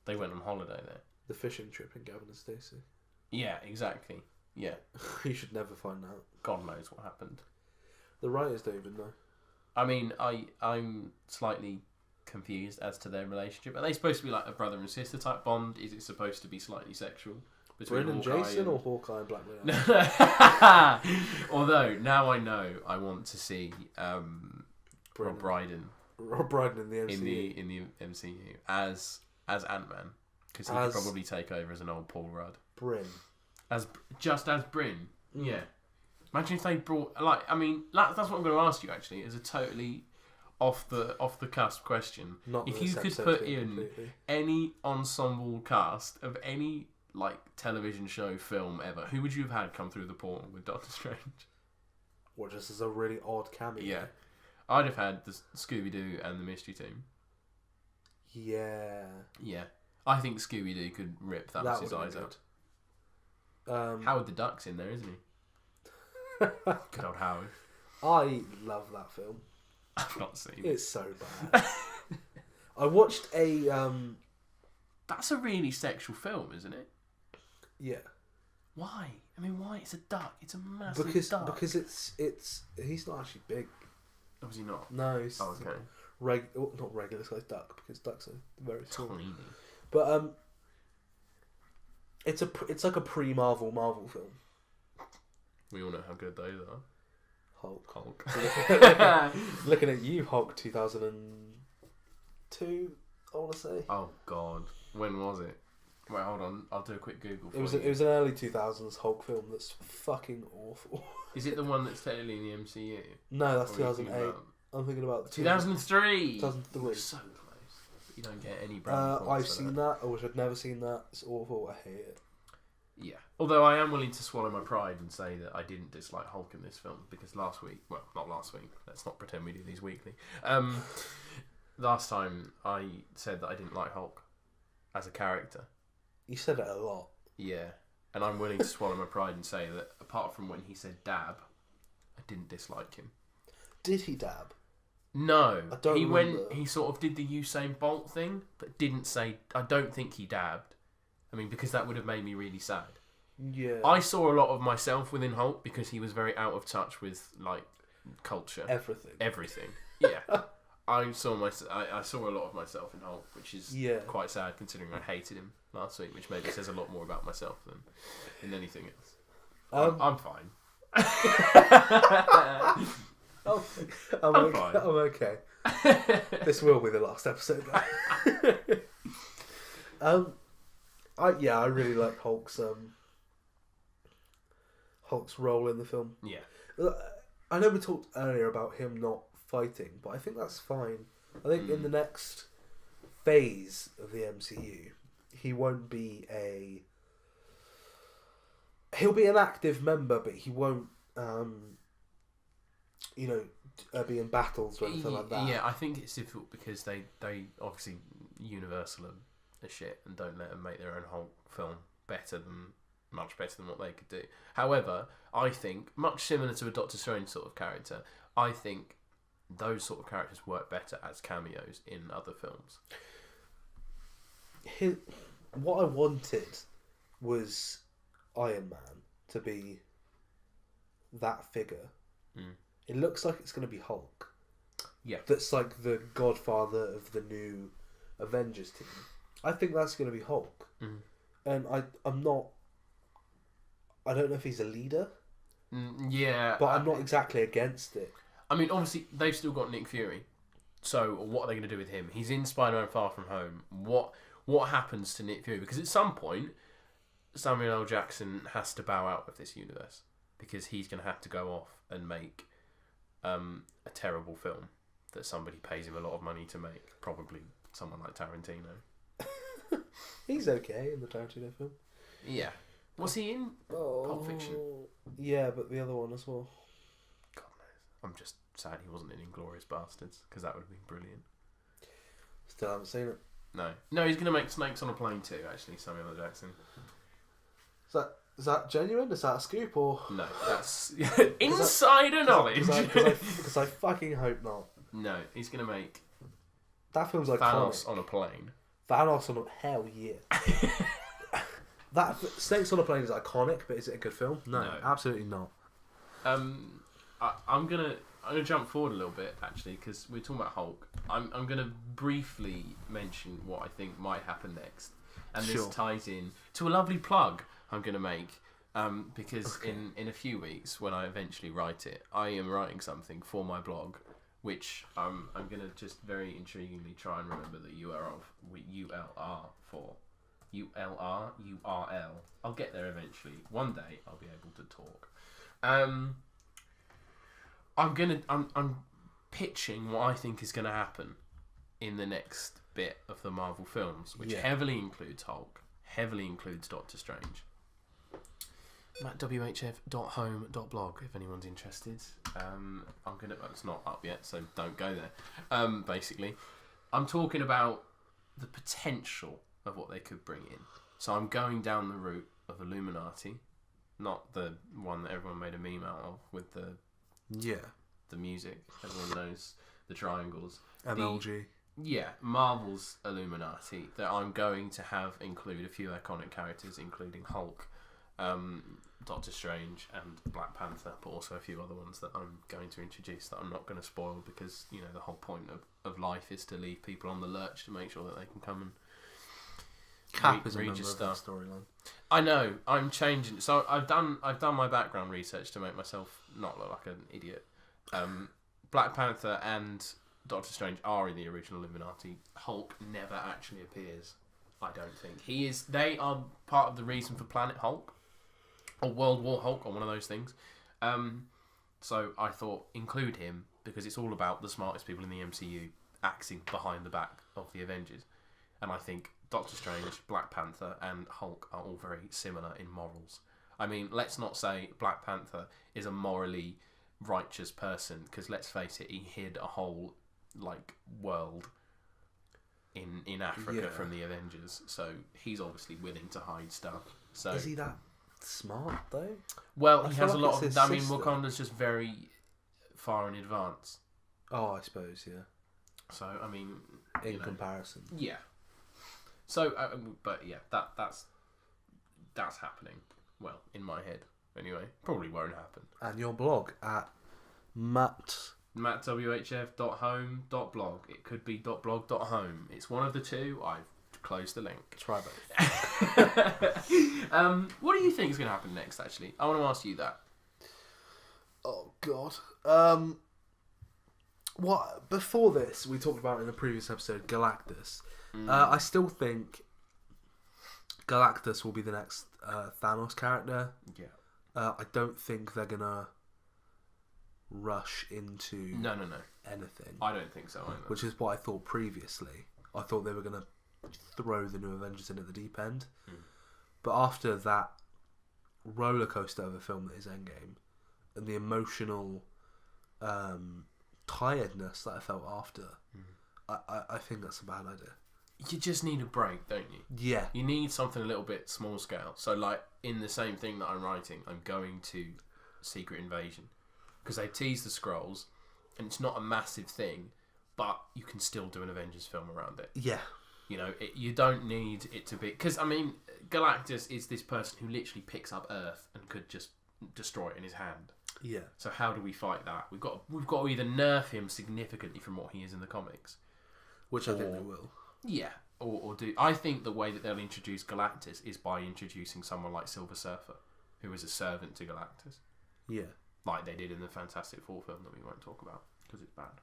they went on holiday there? The fishing trip in Gavin and Stacey. Yeah, exactly. Yeah. You should never find out. God knows what happened. The writers don't even know. I mean, I'm slightly confused as to their relationship. Are they supposed to be like a brother and sister type bond? Is it supposed to be slightly sexual? Bryn and Jason or Hawkeye and Black Widow? Although, now I know I want to see Rob Brydon in the MCU. in the MCU as Ant-Man. Because he could probably take over as an old Paul Rudd. Bryn. As Bryn. Yeah. Imagine if they brought... Like, I mean, that's what I'm going to ask you, actually, as a totally off the cusp question. Not if you could put in any ensemble cast of any like television show, film ever, who would you have had come through the portal with Doctor Strange? What, just as a really odd cameo? Yeah. I'd have had the Scooby-Doo and the Mystery Team. Yeah. Yeah. I think Scooby-Doo could rip Thanos' eyes out. Howard the Duck's in there, isn't he? Good old Howard. I love that film. I've not seen it. It's so bad. I watched a... That's a really sexual film, isn't it? Yeah. Why? I mean, why? It's a duck. It's a massive duck. Because it's he's not actually big. Oh, is he not? No, he's okay. Not regular sized duck, because ducks are very small. Tiny. But it's like a pre-Marvel film. We all know how good those are. Hulk. Looking at you, Hulk 2002, I want to say. Oh God, when was it? Wait, hold on. I'll do a quick Google for you. It was an early 2000s Hulk film that's fucking awful. Is it the one that's technically in the MCU? No, that's 2008. I'm thinking about 2003. 2003. So close. You don't get any brand. I've seen that. I wish I'd never seen that. It's awful. I hate it. Yeah. Although I am willing to swallow my pride and say that I didn't dislike Hulk in this film, because not last week. Let's not pretend we do these weekly. Last time I said that I didn't like Hulk as a character. You said it a lot. Yeah. And I'm willing to swallow my pride and say that apart from when he said dab, I didn't dislike him. Did he dab? No. I don't remember. He sort of did the Usain Bolt thing, but didn't say... I don't think he dabbed. I mean, because that would have made me really sad. Yeah. I saw a lot of myself within Hulk because he was very out of touch with, like, culture. Everything. Yeah. I saw a lot of myself in Hulk, which is quite sad considering I hated him last week, which maybe says a lot more about myself than anything else. I'm fine. I'm fine. I'm okay. This will be the last episode. I really like Hulk's role in the film. Yeah. I know we talked earlier about him not fighting, but I think that's fine. I think in the next phase of the MCU, he won't be he'll be an active member, but he won't be in battles or anything like that. Yeah, I think it's difficult because they obviously Universal are shit and don't let them make their own Hulk film much better than what they could do. However, I think, much similar to a Doctor Strange sort of character, I think those sort of characters work better as cameos in other films. What I wanted was Iron Man to be that figure. It looks like it's going to be Hulk. Yeah. That's like the godfather of the new Avengers team. I think that's going to be Hulk. And I don't know if he's a leader. Yeah. But I'm not exactly against it. I mean, obviously, they've still got Nick Fury. So, what are they going to do with him? He's in Spider-Man Far From Home. What happens to Nick Fury? Because at some point, Samuel L. Jackson has to bow out of this universe. Because he's going to have to go off and make a terrible film that somebody pays him a lot of money to make. Probably someone like Tarantino. He's okay in the Tarantino film. Yeah. Was he in Pulp Fiction? Yeah, but the other one as well. God knows. I'm just sad he wasn't in Inglourious Bastards, because that would have been brilliant. Still haven't seen it. No, he's going to make Snakes on a Plane too, actually, Samuel L. Jackson. Is that genuine? Is that a scoop or...? No, that's insider knowledge. Because I fucking hope not. No, he's going to make... That film's iconic. Thanos on a plane. Thanos on a... Hell yeah. That Snakes on a Plane is iconic, but is it a good film? No, absolutely not. I'm gonna I'm going to jump forward a little bit, actually, because we're talking about Hulk. I'm going to briefly mention what I think might happen next. And this ties in to a lovely plug I'm going to make. Because in a few weeks, when I eventually write it, I am writing something for my blog, which I'm going to just very intriguingly try and remember the ULR for. ULR. I'll get there eventually. One day I'll be able to talk. I'm pitching what I think is going to happen in the next bit of the Marvel films, which heavily includes Hulk, heavily includes Doctor Strange. mattwhf.home.blog if anyone's interested. It's not up yet, so don't go there. Basically, I'm talking about the potential of what they could bring in. So I'm going down the route of Illuminati, not the one that everyone made a meme out of with the music. Everyone knows the triangles. MLG. Marvel's Illuminati that I'm going to have include a few iconic characters, including Hulk, Doctor Strange and Black Panther, but also a few other ones that I'm going to introduce that I'm not going to spoil, because the whole point of life is to leave people on the lurch to make sure that they can come and Cap is read a your member stuff. of that storyline. I know, I'm changing. So I've done my background research to make myself not look like an idiot. Black Panther and Doctor Strange are in the original Illuminati. Hulk never actually appears. I don't think they are part of the reason for Planet Hulk, or World War Hulk, or one of those things. So I thought include him because it's all about the smartest people in the MCU acting behind the back of the Avengers, and I think Doctor Strange, Black Panther, and Hulk are all very similar in morals. I mean, let's not say Black Panther is a morally righteous person, because let's face it, he hid a whole world in Africa from the Avengers, so he's obviously willing to hide stuff. So is he that smart though? Well, he has a lot of. I mean, Wakanda's just very far in advance. Oh, I suppose, yeah. So I mean, in comparison, yeah. So, but yeah, that's happening. Well, in my head, anyway. Probably won't happen. And your blog at mattwhf.home.blog. It could be .blog.home. It's one of the two. I've closed the link. Try both. What do you think is going to happen next, actually? I want to ask you that. Oh, God. What before this, we talked about in the previous episode, Galactus. I still think Galactus will be the next Thanos character. Yeah. I don't think they're going to rush into anything. I don't think so either. Which is what I thought previously. I thought they were going to throw the new Avengers in at the deep end. But after that roller coaster of a film that is Endgame, and the emotional tiredness that I felt after, I think that's a bad idea. You just need a break, don't you? Yeah. You need something a little bit small scale. So, in the same thing that I'm writing, I'm going to Secret Invasion. Because they tease the Skrulls, and it's not a massive thing, but you can still do an Avengers film around it. Yeah. You don't need it to be... Because, I mean, Galactus is this person who literally picks up Earth and could just destroy it in his hand. Yeah. So how do we fight that? We've got to either nerf him significantly from what he is in the comics. Which I think they will. Yeah. Or do... I think the way that they'll introduce Galactus is by introducing someone like Silver Surfer, who is a servant to Galactus. Yeah. Like they did in the Fantastic Four film that we won't talk about because it's bad.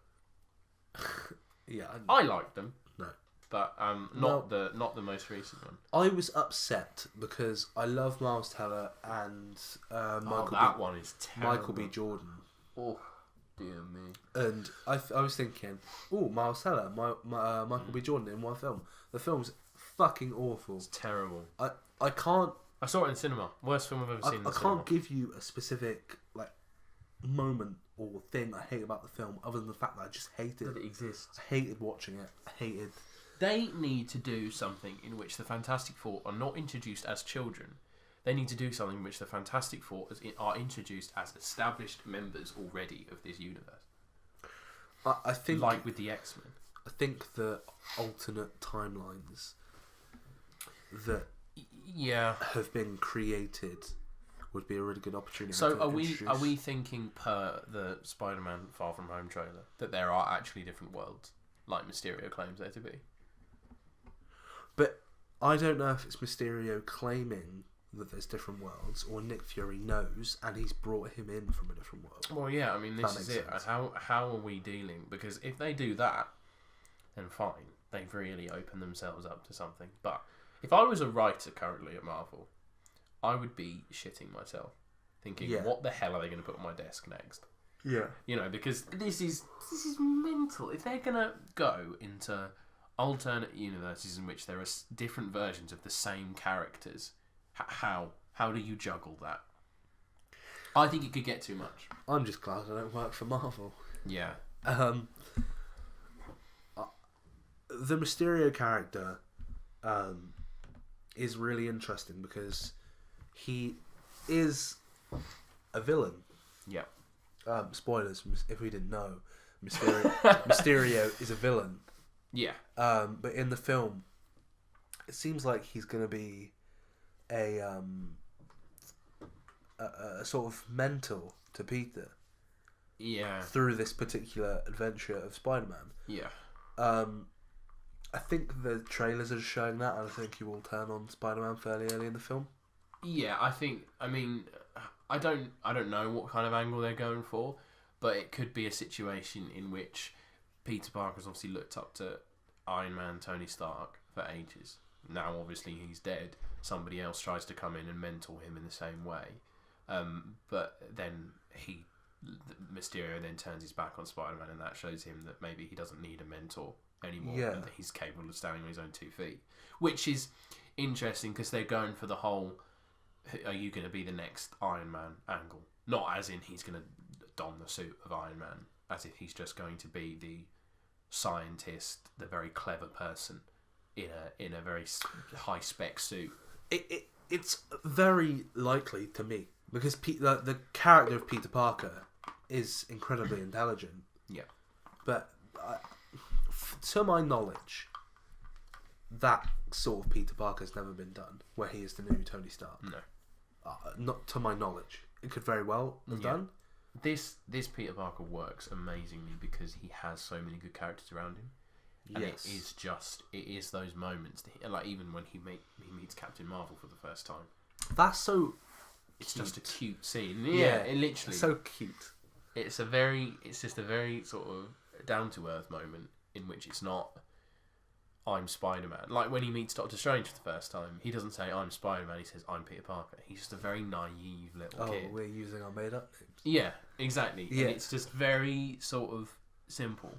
Yeah, I liked them. No, but not the most recent one. I was upset because I love Miles Teller and one is terrible. Michael B. Jordan. Oh, dear me. And I was thinking, Miles Teller, Michael B. Jordan in one film. The film's fucking awful. It's terrible. I can't. I saw it in the cinema. Worst film I've ever seen. I can't give you a specific moment or thing I hate about the film, other than the fact that I just hate it. That it exists. I hated watching it. I hated. They need to do something in which the Fantastic Four are not introduced as children. They need to do something in which the Fantastic Four are introduced as established members already of this universe. I think, like with the X-Men. I think the alternate timelines that have been created would be a really good opportunity. So to are introduce. we thinking per the Spider-Man Far From Home trailer that there are actually different worlds, like Mysterio claims there to be? But I don't know if it's Mysterio claiming that there's different worlds, or Nick Fury knows and he's brought him in from a different world. Well, yeah, I mean, this That is makes it. sense. How are we dealing? Because if they do that, then fine. They've really opened themselves up to something. But if I was a writer currently at Marvel, I would be shitting myself, thinking, Yeah. what the hell are they going to put on my desk next? Yeah. You know, because this is mental. If they're going to go into alternate universes in which there are different versions of the same characters, how do you juggle that? I think it could get too much. I'm just glad I don't work for Marvel. Yeah. The Mysterio character is really interesting because he is a villain. Yeah. Spoilers if we didn't know. Mysterio is a villain. Yeah. But in the film, it seems like he's going to be a sort of mentor to Peter. Yeah. Through this particular adventure of Spider-Man. Yeah. I think the trailers are showing that, and I think he will turn on Spider-Man fairly early in the film. Yeah, I mean, I don't know what kind of angle they're going for, but it could be a situation in which Peter Parker's obviously looked up to Iron Man, Tony Stark for ages. Now, obviously, he's dead. Somebody else tries to come in and mentor him in the same way. But then Mysterio then turns his back on Spider-Man, and that shows him that maybe he doesn't need a mentor anymore, Yeah. and that he's capable of standing on his own 2 feet. Which is interesting because they're going for the whole, are you going to be the next Iron Man angle? Not as in he's going to don the suit of Iron Man, as if he's just going to be the scientist, the very clever person in a very high spec suit. It's very likely to me because the character of Peter Parker is incredibly intelligent. Yeah. But to my knowledge, that sort of Peter Parker has never been done, where he is the new Tony Stark. No. Not to my knowledge. It could very well have done. This Peter Parker works amazingly because he has so many good characters around him. And Yes. it is those moments that like even when he meets Captain Marvel for the first time. That's so. It's cute. just a cute scene. Yeah, it literally. So cute. It's just a very sort of down to earth moment in which it's not I'm Spider-Man. Like when he meets Doctor Strange for the first time, he doesn't say I'm Spider-Man, he says I'm Peter Parker. He's just a very naive little kid. Oh, we're using our made up names. Yeah, exactly. Yeah. And it's just very sort of simple.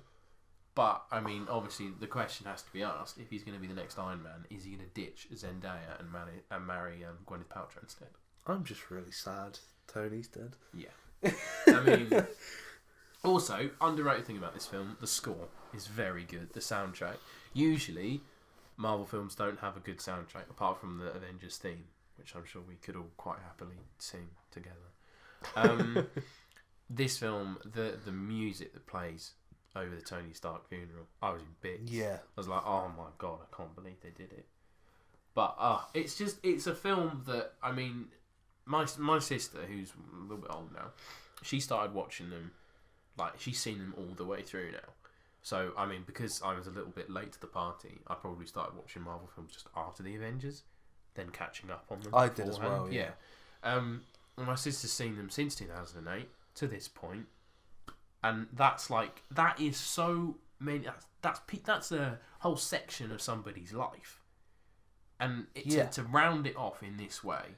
But, I mean, obviously, the question has to be asked, if he's going to be the next Iron Man, is he going to ditch Zendaya and marry Gwyneth Paltrow instead? I'm just really sad Tony's dead. Yeah. I mean, also, underrated thing about this film, the score is very good. The soundtrack. Usually, Marvel films don't have a good soundtrack, apart from the Avengers theme, which I'm sure we could all quite happily sing together. This film, the music that plays over the Tony Stark funeral, I was in bits. Yeah. I was like, oh my god, I can't believe they did it. But it's a film that, I mean, my sister, who's a little bit old now, she started watching them, like, she's seen them all the way through now. So, I mean, because I was a little bit late to the party, I probably started watching Marvel films just after the Avengers, then catching up on them. I did as well, beforehand. Yeah. And my sister's seen them since 2008 to this point. And that is so many. That's a whole section of somebody's life, and to round it off in this way,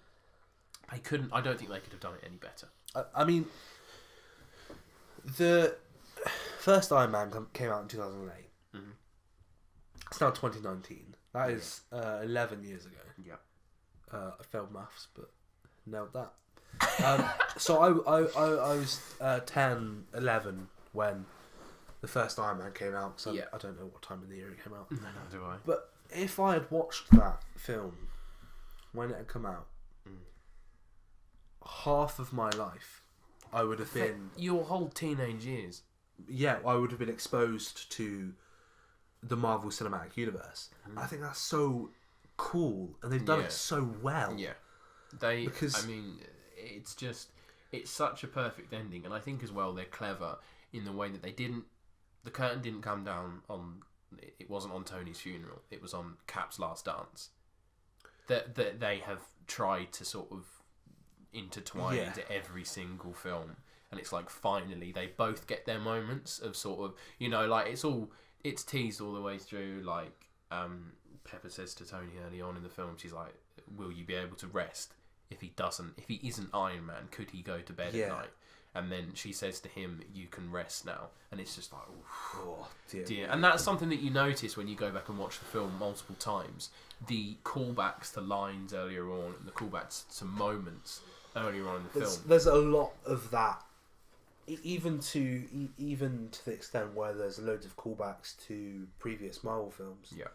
they couldn't. I don't think they could have done it any better. I mean, the first Iron Man came out in 2008. Mm-hmm. It's now 2019. That is 11 years ago. Yeah. I failed maths, but nailed that. So I was 10, 11 when the first Iron Man came out. So I don't know what time of the year it came out. No, do I? But if I had watched that film when it had come out, half of my life, I would have been... Your whole teenage years. Yeah, I would have been exposed to the Marvel Cinematic Universe. I think that's so cool, and they've done it so well. Yeah. I mean, it's just it's such a perfect ending, and I think as well they're clever in the way that the curtain didn't come down on. It wasn't on Tony's funeral. It was on Cap's last dance. That they have tried to sort of intertwine into every single film, and it's like finally they both get their moments of sort of, you know, like it's teased all the way through. Like Pepper says to Tony early on in the film, she's like, "Will you be able to rest if he isn't Iron Man? Could he go to bed at night?" And then she says to him, "You can rest now." And it's just like, oh dear. And that's something that you notice when you go back and watch the film multiple times. The callbacks to lines earlier on and the callbacks to moments earlier on in the film. There's a lot of that, even to the extent where there's loads of callbacks to previous Marvel films. Yeah.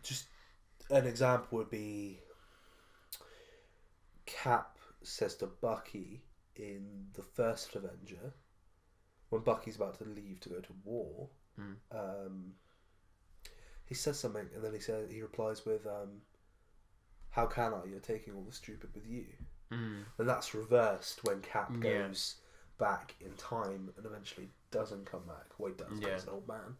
Just an example would be Cap says to Bucky in the first Avenger, when Bucky's about to leave to go to war, he says something, and then he replies with, "How can I? You're taking all the stupid with you." And that's reversed when Cap goes back in time and eventually doesn't come back. Well, he does, because he's an old man.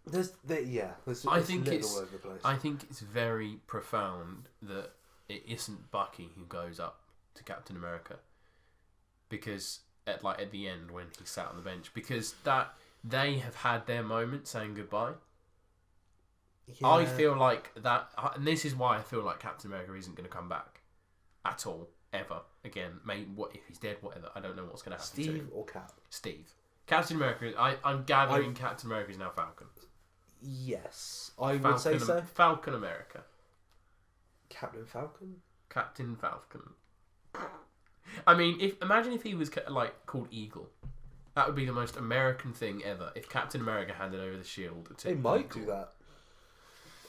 There's all over the place. I think it's very profound that it isn't Bucky who goes up to Captain America, because at the end when he sat on the bench, because that they have had their moment saying goodbye. Yeah. I feel like that, and this is why I feel like Captain America isn't going to come back at all ever again. Maybe what if he's dead? Whatever. I don't know what's going to happen. Steve or Cap? Steve. Captain America. I'm gathering Captain America is now Falcon. Yes, would say so. Falcon America. Captain Falcon. Captain Falcon. I mean, imagine if he was called Eagle. That would be the most American thing ever. If Captain America handed over the shield to They might Eagle. do that.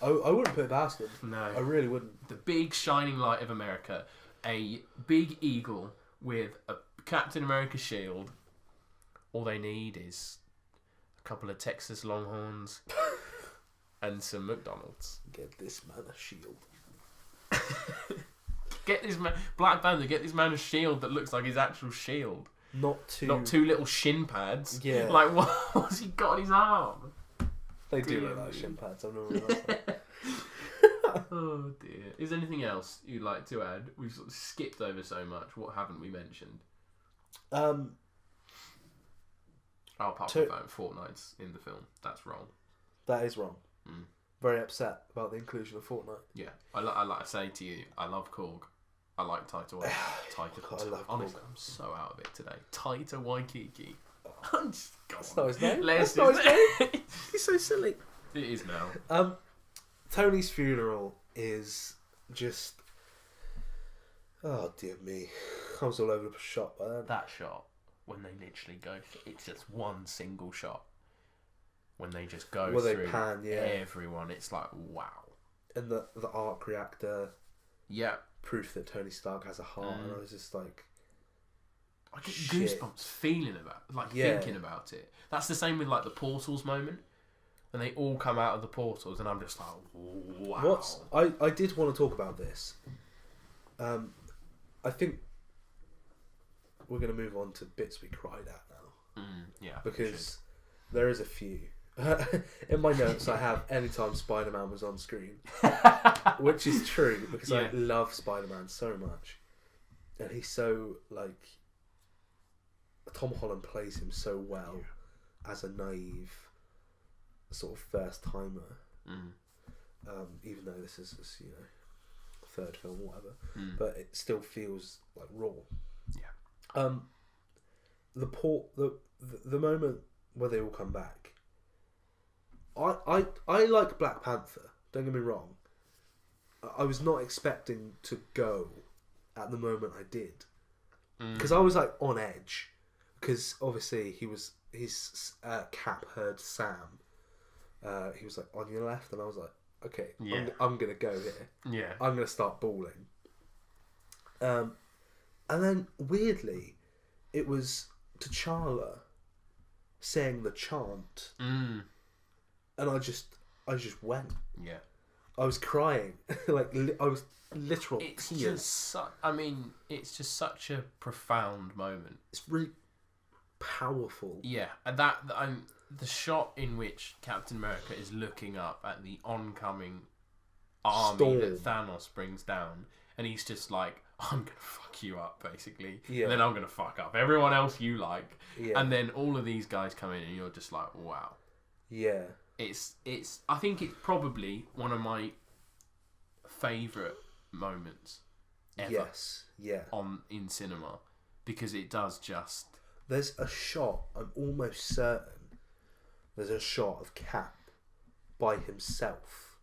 I wouldn't put it past them. No, I really wouldn't. The big shining light of America, a big eagle with a Captain America shield. All they need is a couple of Texas Longhorns and some McDonald's. Get this man a shield. Get this man, Black Panther. Get this man a shield that looks like his actual shield. Not two little shin pads. Yeah. Like what's he got on his arm? They do look like shin pads. I've never realised that. Oh dear. Is there anything else you'd like to add? We've sort of skipped over so much. What haven't we mentioned? Apart from the fact Fortnite's in the film. That's wrong. That is wrong. Very upset about the inclusion of Fortnite. Yeah. I like to say to you, I love Korg. I like Taika Waititi. Honestly, I'm so out of it today. Taika Waititi. That's not his name. That's not his name. He's so silly. It is now. Tony's funeral is just... Oh, dear me. I was all over the shop by then. That shot, when they literally go... It's just one single shot. When they just go through they pan, everyone, it's like, wow. And the arc reactor... Yeah. Proof that Tony Stark has a heart, and I was just like... I get goosebumps thinking about it. That's the same with the Portals moment. And they all come out of the portals, and I'm just like, wow. I did want to talk about this. I think we're going to move on to bits we cried at now. Yeah. Because there is a few. In my notes, I have anytime Spider-Man was on screen. Which is true, because I love Spider-Man so much. And he's so, Tom Holland plays him so well as a naive... sort of first timer, even though this is third film or whatever, but it still feels like raw. Yeah. The moment where they all come back, I like Black Panther. Don't get me wrong. I was not expecting to go at the moment I did, because I was on edge, because obviously his Cap heard Sam. He was on your left, and I was like, okay, I'm going to go here. Yeah. I'm going to start bawling. And then, weirdly, it was T'Challa saying the chant. And I just went. Yeah. I was crying. I was literal It's tears. just it's just such a profound moment. It's really powerful. Yeah, and the shot in which Captain America is looking up at the oncoming army Storm. that Thanos brings down, and he's just like, I'm gonna fuck you up, basically. Yeah. And then I'm gonna fuck up everyone else you like. Yeah. And then all of these guys come in, and you're just like, wow. Yeah. It's. I think it's probably one of my favourite moments ever. Yes. Yeah. In cinema, because it does just. There's a shot. I'm almost certain. There's a shot of Cap by himself,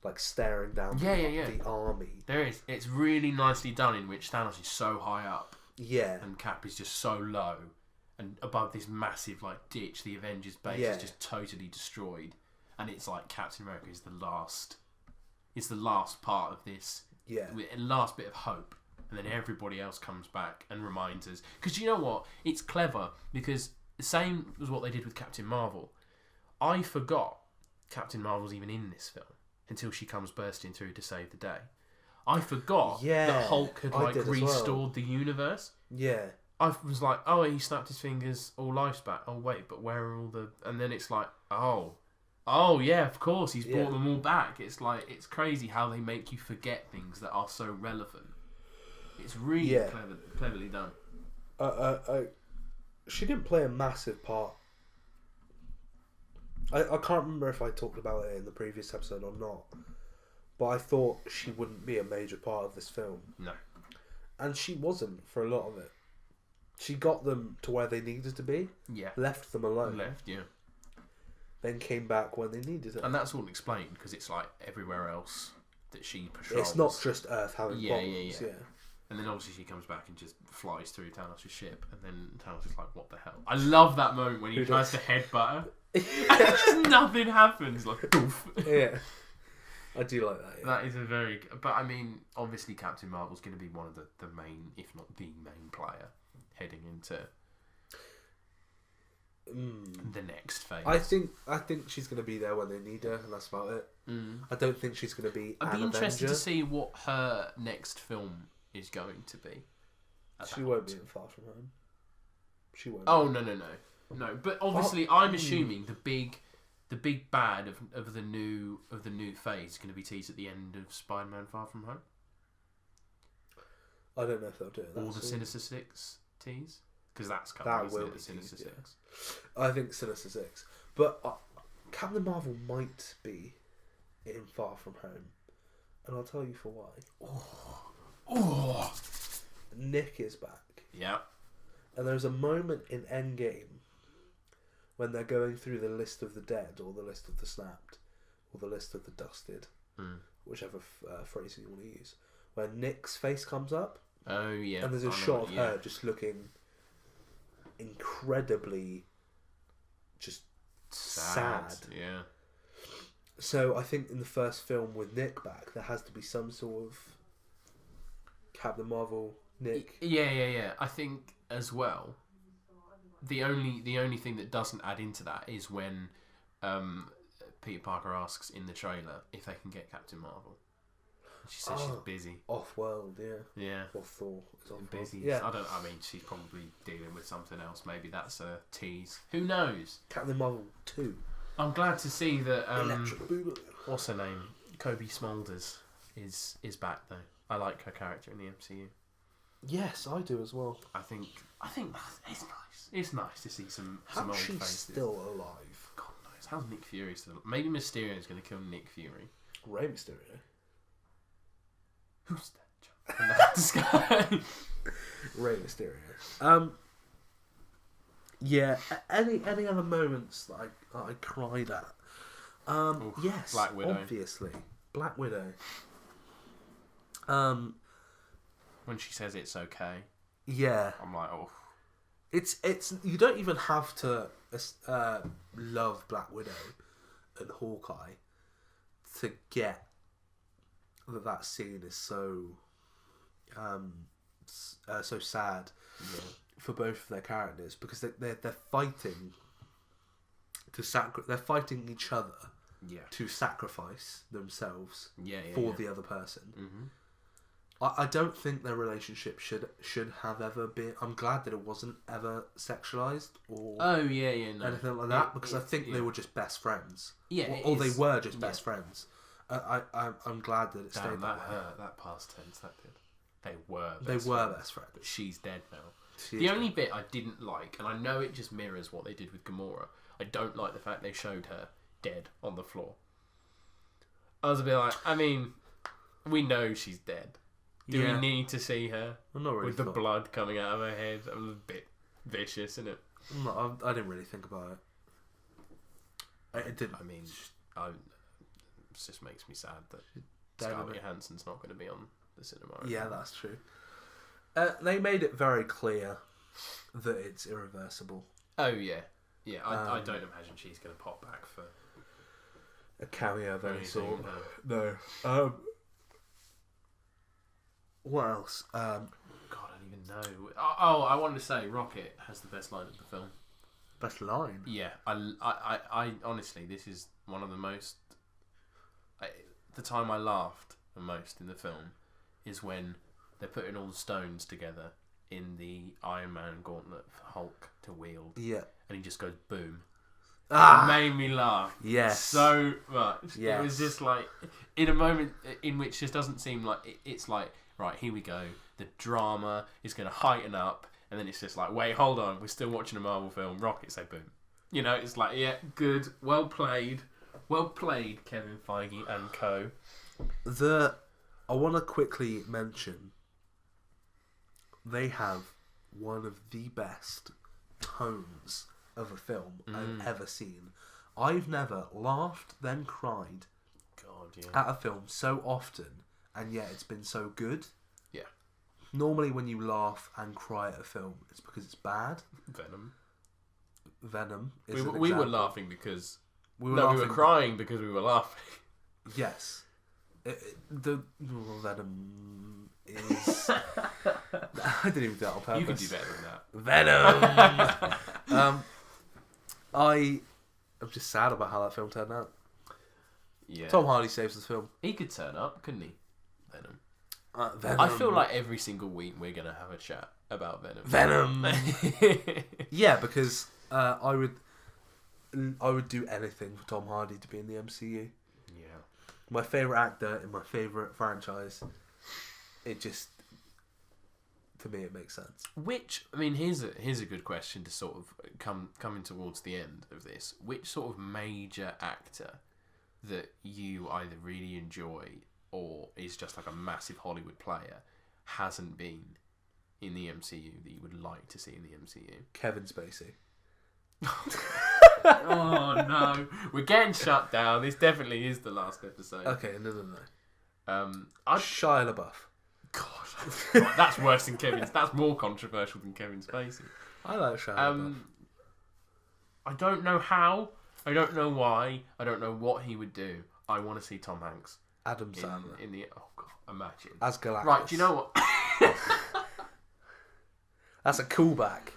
like staring down the army. There is. It's really nicely done, in which Thanos is so high up, Yeah. and Cap is just so low, and above this massive like ditch, the Avengers base is just totally destroyed, and it's like Captain America is the last. It's the last part of this. Yeah. Last bit of hope, and then everybody else comes back and reminds us. Because you know what? It's clever, because the same as what they did with Captain Marvel. I forgot Captain Marvel's even in this film until she comes bursting through to save the day. I forgot that Hulk had restored the universe. Yeah. I was like, oh, he snapped his fingers, all life's back. Oh wait, but where are all the? And then it's like, oh yeah, of course, he's brought them all back. It's like, it's crazy how they make you forget things that are so relevant. It's really cleverly done. She didn't play a massive part. I can't remember if I talked about it in the previous episode or not, but I thought she wouldn't be a major part of this film. No. And she wasn't for a lot of it. She got them to where they needed to be. Yeah. Left them alone. Yeah. Then came back when they needed it. And that's all explained, because it's like everywhere else that she patrols. It's not just Earth having problems. Yeah. And then obviously she comes back and just flies through Thanos' ship, and then Thanos is like, what the hell? I love that moment when he tries to headbutt her. And just nothing happens. Like, poof. Yeah. I do like that. Yeah. That is a very... But I mean, obviously Captain Marvel's going to be one of the main, if not the main player, heading into the next phase. I think she's going to be there when they need her, and that's about it. I don't think she's going to be I'd an be interested Avenger. to see what her next film is going to be. She won't be in Far From Home. She won't. Oh, no. But obviously, I'm assuming the big bad of the new phase is going to be teased at the end of Spider-Man: Far From Home. I don't know if they'll do it. Or the Sinister Six tease, because that's coming. That isn't will it, be the Sinister teased, Six. I think Sinister Six, but Captain Marvel might be in Far From Home, and I'll tell you for why. Oh, Nick is back. yeah. And there's a moment in Endgame when they're going through the list of the dead, or the list of the snapped, or the list of the dusted, whichever phrase you want to use, where Nick's face comes up. Oh, yeah. And there's a shot of her just looking incredibly just sad. Yeah. So I think in the first film with Nick back, there has to be some sort of Captain Marvel Nick. Yeah. I think as well, the only thing that doesn't add into that is when Peter Parker asks in the trailer if they can get Captain Marvel. She says she's busy. Off-world, yeah. Yeah. Or Thor is off-world. Busy. Yeah. I mean, she's probably dealing with something else. Maybe that's a tease. Who knows? Captain Marvel 2. I'm glad to see that. Electric Boogaloo. What's her name? Kobe Smulders is back though. I like her character in the MCU. Yes, I do as well. I think it's nice. It's nice to see some old How's she faces. still alive? God knows. How's Nick Fury still? Maybe Mysterio is going to kill Nick Fury. Rey Mysterio. Who's that? And that's guy. Rey Mysterio. Yeah. Any other moments that I cried at? Yes. Black Widow. Obviously, Black Widow. When she says it's okay, Yeah. I'm like, oh. It's you don't even have to love Black Widow and Hawkeye to get that scene is so so sad for both of their characters, because they're fighting to they're fighting each other to sacrifice themselves Yeah. for the other person. Mm-hmm. I don't think their relationship should have ever been. I'm glad that it wasn't ever sexualized or No. anything like that, because I think they were just best friends. Yeah, or they were just best friends. I'm glad that it stayed Damn, that way. hurt. That past tense, that did. They were Best friends. But she's dead now. She The is only bit I didn't like, and I know it just mirrors what they did with Gamora, I don't like the fact they showed her dead on the floor. I was a bit like, I mean, we know she's dead. Do we need to see her I'm not really with the blood coming out of her head? That was a bit vicious, isn't it? I didn't really think about it. It didn't. I mean, it just makes me sad that Scarlett Johansson's not going to be on the cinema. Yeah, that's true. They made it very clear that it's irreversible. Oh, yeah. Yeah, I don't imagine she's going to pop back for a cameo of any sort. No. What else? God, I don't even know. Oh, I wanted to say Rocket has the best line of the film. Best line? Yeah, I honestly, this is one of the most... the time I laughed the most in the film is when they're putting all the stones together in the Iron Man gauntlet for Hulk to wield. Yeah. And he just goes boom. Ah! It made me laugh. Yes. So much. Yes. It was just like, in a moment in which just doesn't seem like, it's like, right, here we go. The drama is going to heighten up. And then it's just like, wait, hold on. We're still watching a Marvel film. Rocket, say boom. You know, it's like, yeah, good. Well played. Well played, Kevin Feige and co. I want to quickly mention they have one of the best tones of a film I've ever seen. I've never laughed then cried at a film so often, and yet it's been so good. Yeah. Normally when you laugh and cry at a film, it's because it's bad. Venom is an we were example. laughing because... We were crying because we were laughing. Yes. The Venom is... I didn't even do that on purpose. You could do better than that. Venom! I'm just sad about how that film turned out. Yeah. Tom Hardy saves the film. He could turn up, couldn't he? Venom. Venom. I feel like every single week we're going to have a chat about Venom. Venom! Yeah, because I would do anything for Tom Hardy to be in the MCU. Yeah. My favourite actor in my favourite franchise. It just... To me, it makes sense. Which, I mean, here's a good question to sort of coming towards the end of this. Which sort of major actor that you either really enjoy or is just like a massive Hollywood player hasn't been in the MCU that you would like to see in the MCU? Kevin Spacey. Oh no, we're getting shut down. This definitely is the last episode. Okay, no. I'd Shia LaBeouf. God, that's worse than Kevin's. That's more controversial than Kevin Spacey. I like Shia LaBeouf. I don't know how. I don't know why. I don't know what he would do. I want to see Tom Hanks. Adam Sandler. In the... Oh, God. Imagine. As Galactus. Right, do you know what? That's a callback.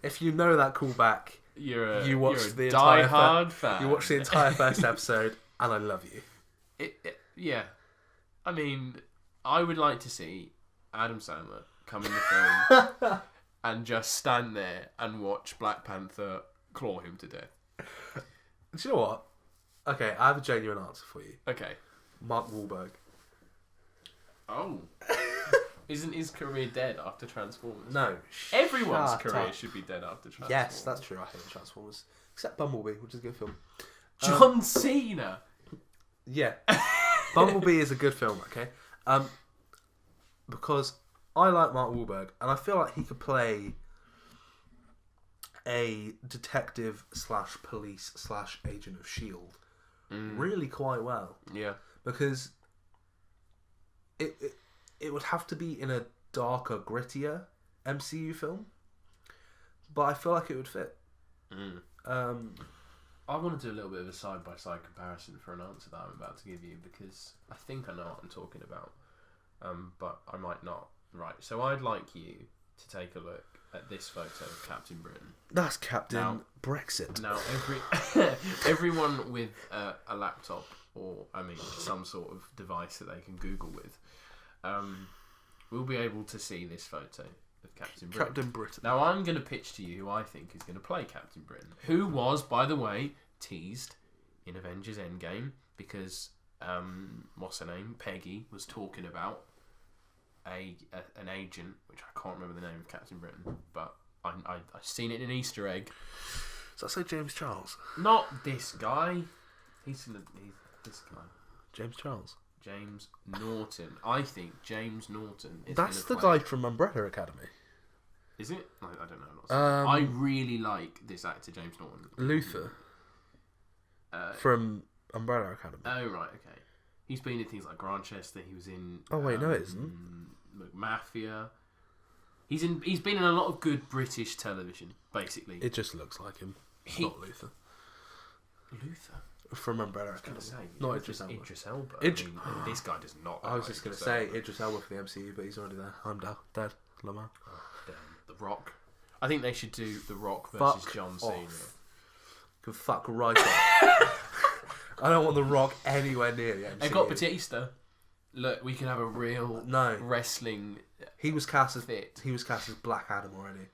If you know that callback, you watched the entire die-hard fan. You watched the entire first episode, and I love you. Yeah. I mean, I would like to see Adam Sandler come in the film and just stand there and watch Black Panther claw him to death. Do you know what? Okay, I have a genuine answer for you. Okay. Mark Wahlberg. Oh. Isn't his career dead after Transformers? No. Everyone's career should be dead after Transformers. Yes, that's true. I hate Transformers. Except Bumblebee, which is a good film. John Cena! Yeah. Bumblebee is a good film, okay? Because I like Mark Wahlberg, and I feel like he could play a detective / police / agent of S.H.I.E.L.D. Really quite well. Yeah. Because it would have to be in a darker, grittier MCU film, but I feel like it would fit. I want to do a little bit of a side-by-side comparison for an answer that I'm about to give you, because I think I know what I'm talking about, but I might not. Right, so I'd like you to take a look at this photo of Captain Britain. That's Captain Brexit. Now, everyone with a laptop or, some sort of device that they can Google with, will be able to see this photo of Captain Britain. Captain Britain. Now, I'm going to pitch to you who I think is going to play Captain Britain, who was, by the way, teased in Avengers Endgame because, what's her name? Peggy was talking about an agent, which I can't remember the name of Captain Britain, but I've seen it in an Easter egg. Does that say James Charles? Not this guy. He's this guy. James Charles. James Norton. I think James Norton is. That's the guy from Umbrella Academy. Is it? I don't know. I really like this actor, James Norton. Luther. From Umbrella Academy. Oh, right, okay. He's been in things like Grantchester. He was in. Oh wait, no, it isn't. Mafia. He's been in a lot of good British television. Basically, it just looks like him. It's not Luther. Luther from Umbrella Academy. Not Idris Elba. Idris Elba. This guy does not. I was just going to say Idris Elba for the MCU, but he's already there. I'm dead. Lamar. Oh, damn. The Rock. I think they should do The Rock versus John Cena. Can fuck right off. I don't want The Rock anywhere near the MCU. They've got Batista. Look, we can have a real wrestling. He was cast as Black Adam already.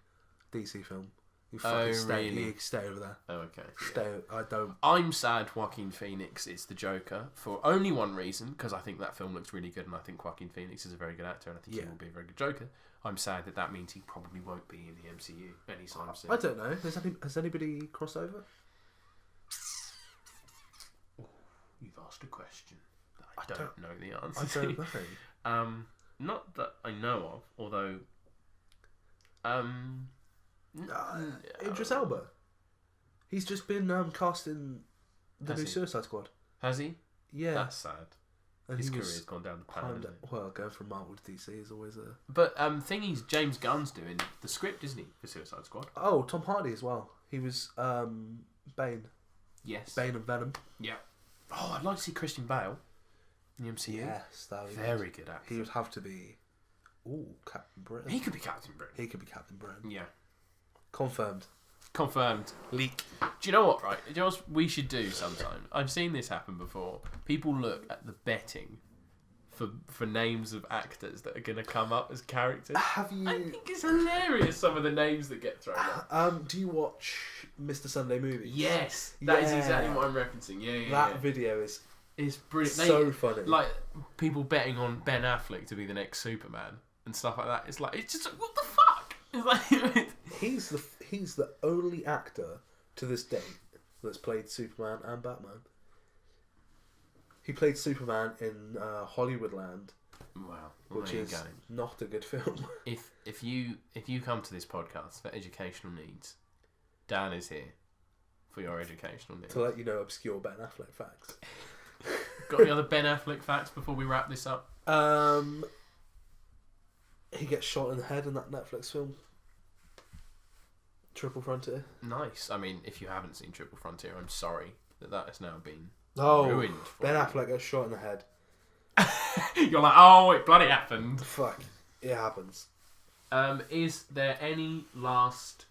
DC film. You fucking stay. Really? You stay over there. Oh, okay. Stay. I don't. I'm sad Joaquin Phoenix is the Joker for only one reason, because I think that film looks really good, and I think Joaquin Phoenix is a very good actor, and I think he will be a very good Joker. I'm sad that means he probably won't be in the MCU anytime soon. I don't know. Has anybody crossed over? You've asked a question that I don't know the answer. I don't know. Not that I know of, although. Idris Elba. He's just been cast in the new Suicide Squad. Has he? Yeah. That's sad. And his career's gone down the pan. Well, going from Marvel to DC is always a. But thingy's James Gunn's doing the script, isn't he, for Suicide Squad? Oh, Tom Hardy as well. He was Bane. Yes. Bane and Venom. Yeah. Oh, I'd like to see Christian Bale in the MCU. Yes, that would be very good actor. He would have to be. Ooh, Captain Britain. He could be Captain Britain. He could be Captain Britain. Yeah. Confirmed. Leak. Do you know what, right? Do you know what we should do sometime? I've seen this happen before. People look at the betting for names of actors that are going to come up as characters. Have you... I think it's hilarious, some of the names that get thrown up. Do you watch Mr. Sunday Movies? Yes. That is exactly what I'm referencing. Yeah. That video is... It's brilliant. So funny. Like, people betting on Ben Affleck to be the next Superman and stuff like that. It's just, what the fuck? It's like... He's the only actor to this date that's played Superman and Batman. He played Superman in Hollywoodland. Wow, which is not a good film. If you come to this podcast for educational needs, Dan is here for your educational needs. To let you know obscure Ben Affleck facts. Got any other Ben Affleck facts before we wrap this up? He gets shot in the head in that Netflix film. Triple Frontier. Nice. I mean, if you haven't seen Triple Frontier, I'm sorry that has now been ruined. Ben Affleck gets shot in the head. You're like, oh, it bloody happened. Fuck, it happens. Is there any last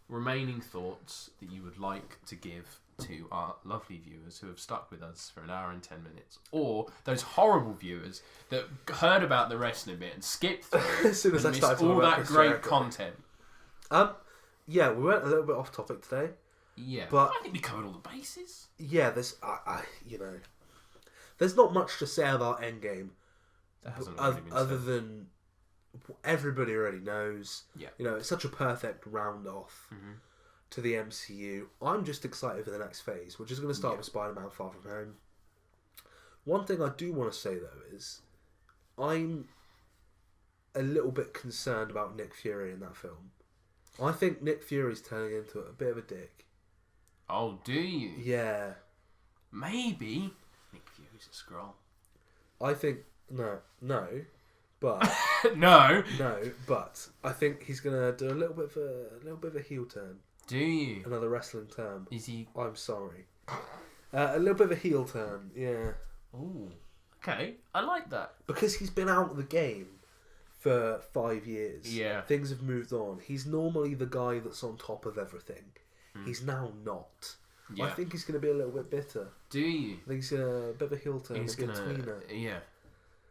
remaining thoughts that you would like to give to our lovely viewers who have stuck with us for an hour and 10 minutes, or those horrible viewers that heard about the wrestling bit and skipped through as soon as I started all that great content? Yeah, we went a little bit off topic today. Yeah, but I think we covered all the bases. Yeah, there's there's not much to say about Endgame, other than everybody already knows. Yeah, it's such a perfect round off to the MCU. I'm just excited for the next phase, which is going to start with Spider-Man: Far From Home. One thing I do want to say though is, I'm a little bit concerned about Nick Fury in that film. I think Nick Fury's turning into a bit of a dick. Oh, do you? Yeah. Maybe Nick Fury's a Skrull. I think no, but no, but I think he's gonna do a little bit of a heel turn. Do you? Another wrestling term. Is he? I'm sorry. A little bit of a heel turn. Yeah. Ooh. Okay, I like that because he's been out of the game for 5 years. Yeah. Things have moved on. He's normally the guy that's on top of everything. He's now not. Yeah. I think he's going to be a little bit bitter. Do you? I think he's a bit of a heel turn, He's a bit of a gonna, tweener. yeah,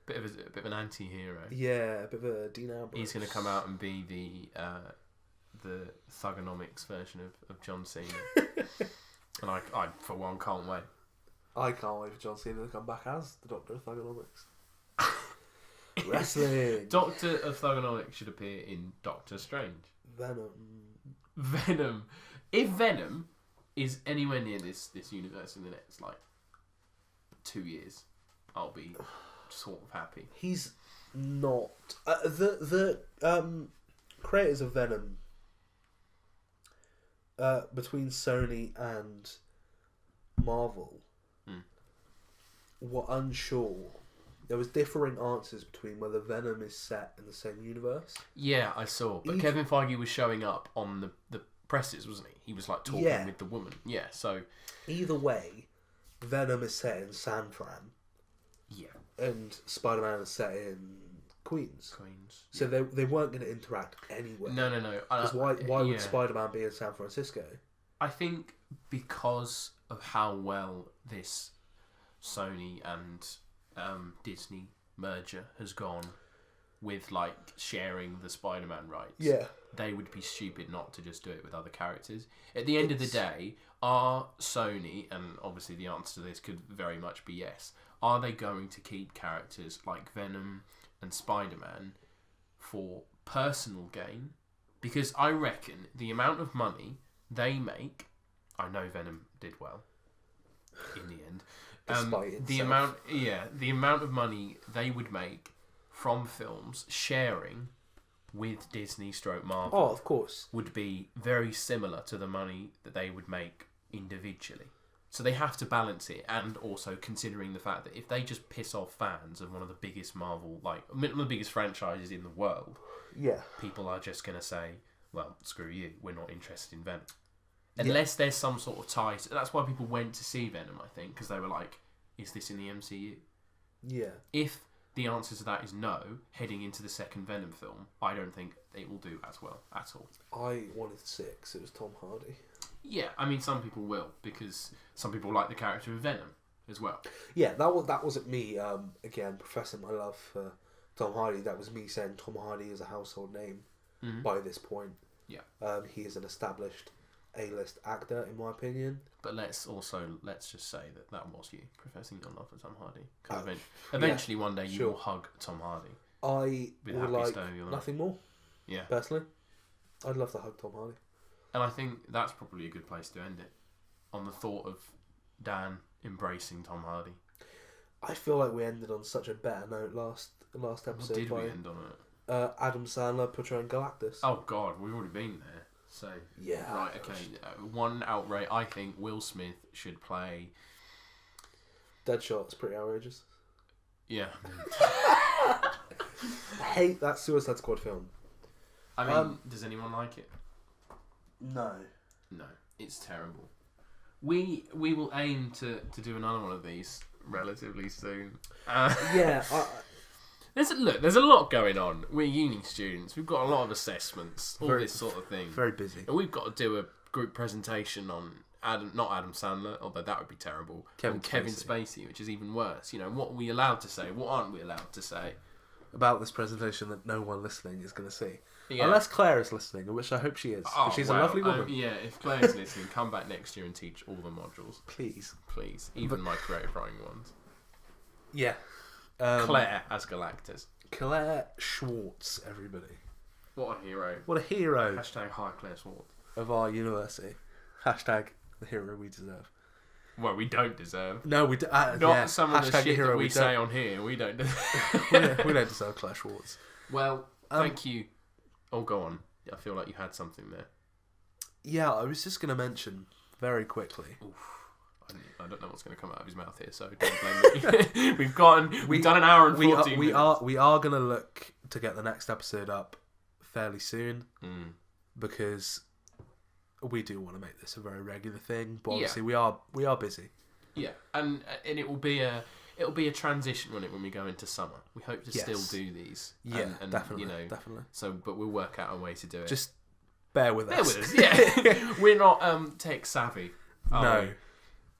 bit of an anti-hero. Yeah, a bit of a Dean Ambrose. He's gonna come out and be the thugonomics version of John Cena, and I for one can't wait. I can't wait for John Cena to come back as the Doctor of Thugonomics. Wrestling. Doctor of Thugonomics should appear in Doctor Strange. Venom. If Venom is anywhere near this universe in the next 2 years, I'll be sort of happy. He's not the creators of Venom. Between Sony and Marvel, were unsure. There was differing answers between whether Venom is set in the same universe. Yeah, I saw. But Kevin Feige was showing up on the presses, wasn't he? He was talking with the woman. Yeah, so either way, Venom is set in San Fran. Yeah. And Spider-Man is set in Queens. So yeah. they weren't going to interact anyway. No. Because why would Spider-Man be in San Francisco? I think because of how well this Sony and Disney merger has gone with sharing the Spider-Man rights. Yeah. They would be stupid not to just do it with other characters. At the end of the day, are Sony, and obviously the answer to this could very much be yes, are they going to keep characters like Venom and Spider-Man for personal gain? Because I reckon the amount of money they make, I know Venom did well in the end. The amount of money they would make from films sharing with Disney / Marvel, oh, of course, would be very similar to the money that they would make individually. So they have to balance it, and also considering the fact that if they just piss off fans of one of the biggest Marvel, one of the biggest franchises in the world, people are just going to say, well, screw you, we're not interested in Venom. Unless there's some sort of tie. That's why people went to see Venom, I think, because they were like, is this in the MCU? Yeah. If the answer to that is no, heading into the second Venom film, I don't think it will do as well at all. I wanted to see it because it was Tom Hardy. Yeah, I mean, some people will, because some people like the character of Venom as well. Yeah, that wasn't me, again, professing my love for Tom Hardy. That was me saying Tom Hardy is a household name by this point. Yeah. He is an established A-list actor, in my opinion. But let's just say that was you professing your love for Tom Hardy. Because eventually one day you will hug Tom Hardy. I would like nothing more. Yeah. Personally, I'd love to hug Tom Hardy. And I think that's probably a good place to end it. On the thought of Dan embracing Tom Hardy. I feel like we ended on such a better note last episode. What did we end on it? Adam Sandler portraying Galactus. Oh God, we've already been there. So yeah, right, okay. One outrage. I think Will Smith should play Deadshot's pretty outrageous. Yeah. I hate that Suicide Squad film. I mean, does anyone like it? No, it's terrible. We will aim to do another one of these relatively soon. Yeah. There's a lot going on. We're uni students. We've got a lot of assessments, this sort of thing. Very busy. And we've got to do a group presentation on not Adam Sandler, although that would be terrible. Kevin Spacey, which is even worse. What are we allowed to say? What aren't we allowed to say? About this presentation that no one listening is going to see. Yeah. Unless Claire is listening, which I hope she is. She's a lovely woman. Yeah, if Claire's listening, come back next year and teach all the modules. Please. Even my creative writing ones. Yeah. Claire as Galactus. Claire Schwartz, everybody. What a hero. What a hero. Hashtag hi Claire Schwartz. Of our university. Hashtag the hero we deserve. Well, we don't deserve. No, we don't. Not some of the shit that we say on here. We don't deserve. we don't deserve Claire Schwartz. Well, thank you. Oh, go on. I feel like you had something there. Yeah, I was just going to mention very quickly. Oof. I don't know what's going to come out of his mouth here, so don't blame me. We've done an hour and 14 minutes. We are going to look to get the next episode up fairly soon because we do want to make this a very regular thing. But obviously we are busy. Yeah, and it will be it'll be a transition when we go into summer. We hope to Yes. still do these. Yeah, and, definitely, You know, definitely. So, but we'll work out a way to do it. Just bear with bear us. with us. Yeah, we're not tech savvy. No.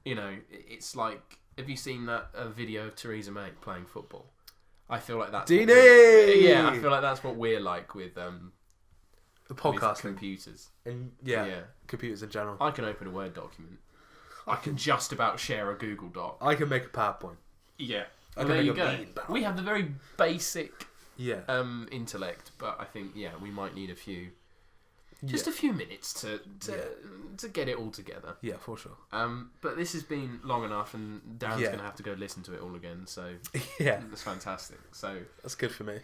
You know, it's like, have you seen that video of Theresa May playing football? I feel like that's Dini! I feel like that's what we're like with The with podcasting. computers. And Yeah. computers in general. I can open a Word document. I can just about share a Google Doc. I can make a PowerPoint. Yeah. I Well, can there make you a go. mean PowerPoint. We have the very basic Yeah. intellect, but I think we might need a few Yeah. few minutes to get it all together. Yeah, for sure. But this has been long enough, and Dan's Yeah. going to have to go listen to it all again. So Yeah, that's fantastic. So that's good for me.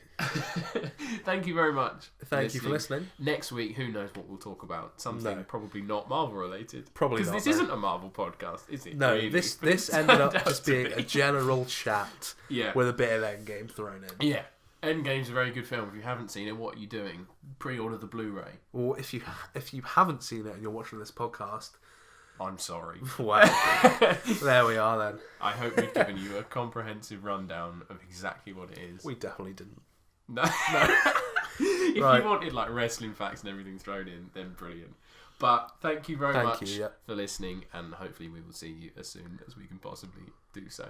thank you very much. Thank you for listening. Next week, who knows what we'll talk about? Something No. probably not Marvel related. Probably because not, this no. isn't a Marvel podcast, is it? No, really? this But this it ended up turned out just to being be. a general chat Yeah. with a bit of Endgame thrown in. Yeah. Endgame's a very good film. If you haven't seen it, what are you doing? Pre-order the Blu-ray. Or if you haven't seen it and you're watching this podcast, I'm sorry. well, there we are then. I hope we've given you a comprehensive rundown of exactly what it is. We definitely didn't. No. If Right. you wanted like wrestling facts and everything thrown in, then brilliant. But thank you very Thank much you, yeah. for listening, and hopefully we will see you as soon as we can possibly do so.